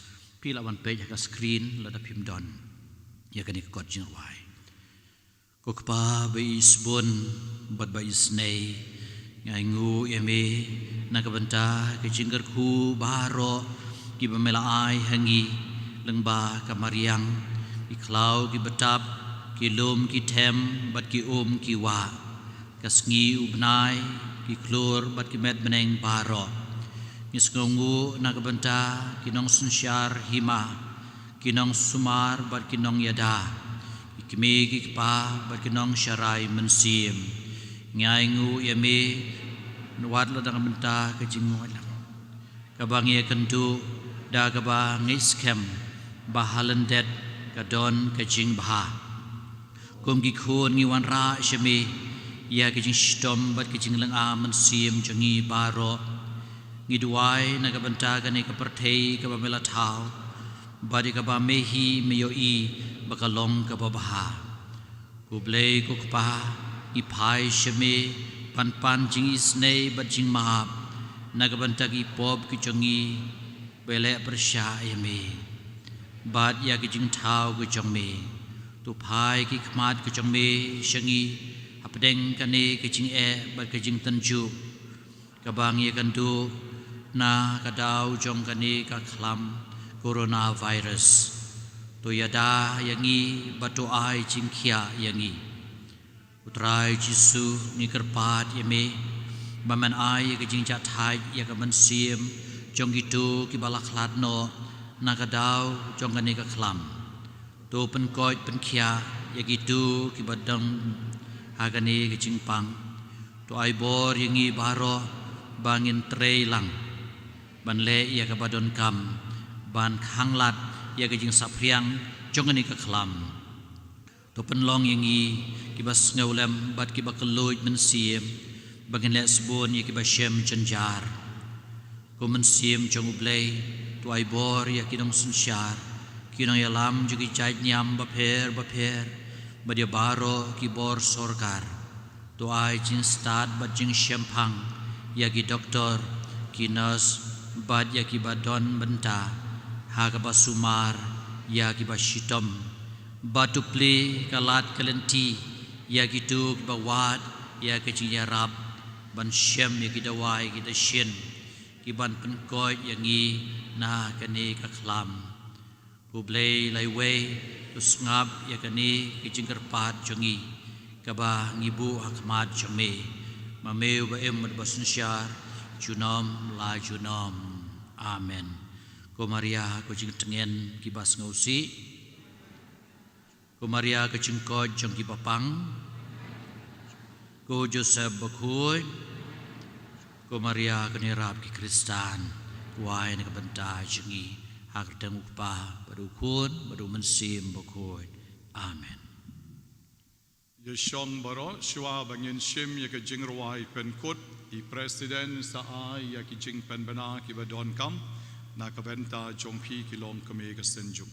Pila ban page ka screen lada pimdon. Ya kani kot jinduai. Kokpa beisbon bat baisnei ngai ngu yame nakabanta kejinggar ku baro ki bamela ai hangi lengba kamariang ki klau ki betap ki lom ki tem bat ki ki wa kasngi ubnai ki klor bat ki met beneng baro ngisngongu nakabanta ki nong sunsyar hima ki nong sumar bat ki nong yada Kami kikpa berkenong syarai mensim ngai ngu yame nuat la dang benta kejingu alam kabang ye kentu da kaba ngiskem bahalendet kadon kejing bah kum gikhon ngi wan ra shemi ya kejing stom bat kejing lang a mensim jangi baro ngi duai na kabenta kane kaperthei kaba mela thau badi kaba mehi meyoi bakalong kababaha kublei kukpa ipai sheme pan jing isnei bat jing mahap nagabantagi pop ki jongi bele persya yame bat ya ki jing thau ki jongme tu pai ki khmat ki jongme shangi apdeng kane ki jing bat ki jing tanju kabang ye kandu na kadau jong kane ka khlam coronavirus to yada yangi batu ai jingkhia yangi utrai jisu ni kerpat yame baman ai ke jingja thai ya ka mensim jong gitu ki balaklat no nakadau jong kane ka khlam to pen koi pen khia ya gitu ki badang hagane ke jingpang to ai bor yangi baro bangin treilang banle ya ka badon kam ban khanglat ya kejing sapriang jongani ka khlam to penlong yangi kibas ngaulam bat kiba keluj mensim bagin le sbon ya kiba shem janjar ko mensim jong ublei to ai bor ya kinong sunsyar kinong yalam jugi chai nyam bapher badia baro ki bor sorkar to ai jin start bat jing shempang ya ki doktor ki nurse bat ya ki badon benta Hagaba sumar ya kiba shitom batu ple kalat kalenti ya gitu kiba wad ya kecinya rab ban shem ya kita wai kita shin kiban penkoi yangi na kane ka khlam kublei lai we usngap ya kane kicing kerpat jongi kaba ngibu hakmat jome mameu ba em basun syar junom la junom amen Ko Maria ko jing tengen kibas ngausi ko Maria ko jing ko jong kibapang ko Joseph bakhoy ko Maria ko nirap ki Kristan kuai na kabanta jingi hak tang upa badu kun badu mensim bakhoy amen Yeshong baro shwa bangin shim ya ke jing ruai pen kut I president sa ai ya ki jing pen bana ki badon kam na kabenta jongpi kilom kame ka senjuk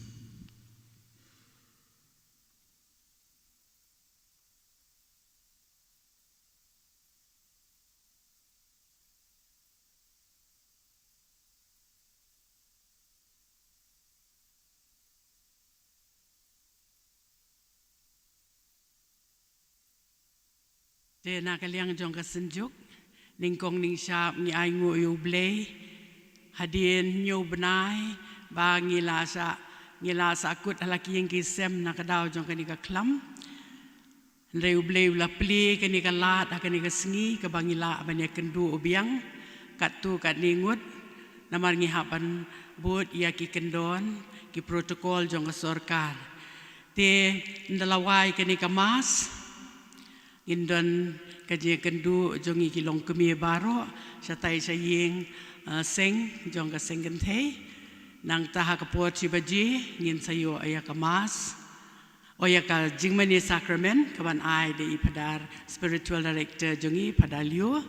Te nakaliang jong ka senjuk ningkong ning syap ni ai ngu yu blei hadien nyu benai ba ngilasa kut halaki yang kisem nakadau jong kani ka klam reu bleu la pli kani ka lat kani ka sengi ka bangila banya kendu ubiang katu kat ningut namar ngi hapan bot ya ki kendon ki protokol jong ka sorkar te ndalawai kani ka mas indon Kaji kendu jongi kilong kemi baro satai saying seng jong ka senggen the nang taha kapot sibaji ngin sayo aya kamas oya ka jingmani sacrament kaban ai de ipadar spiritual director jongi padalio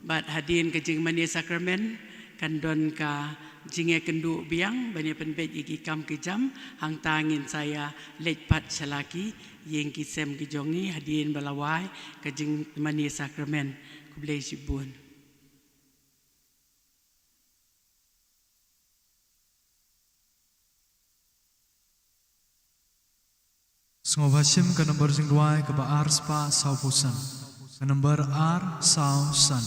bat hadin ka jingmani sacrament kandon ka jinge kendu biang bani penbet iki kam kijam hang tangin saya lekpat salaki yeng kisem kijongi hadin balawai ka jingmani sacrament kublai sibun. Sngobhashim ka number jingruai ka ba ar spa saupusan. Ka number ar sausan.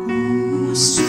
Ooh,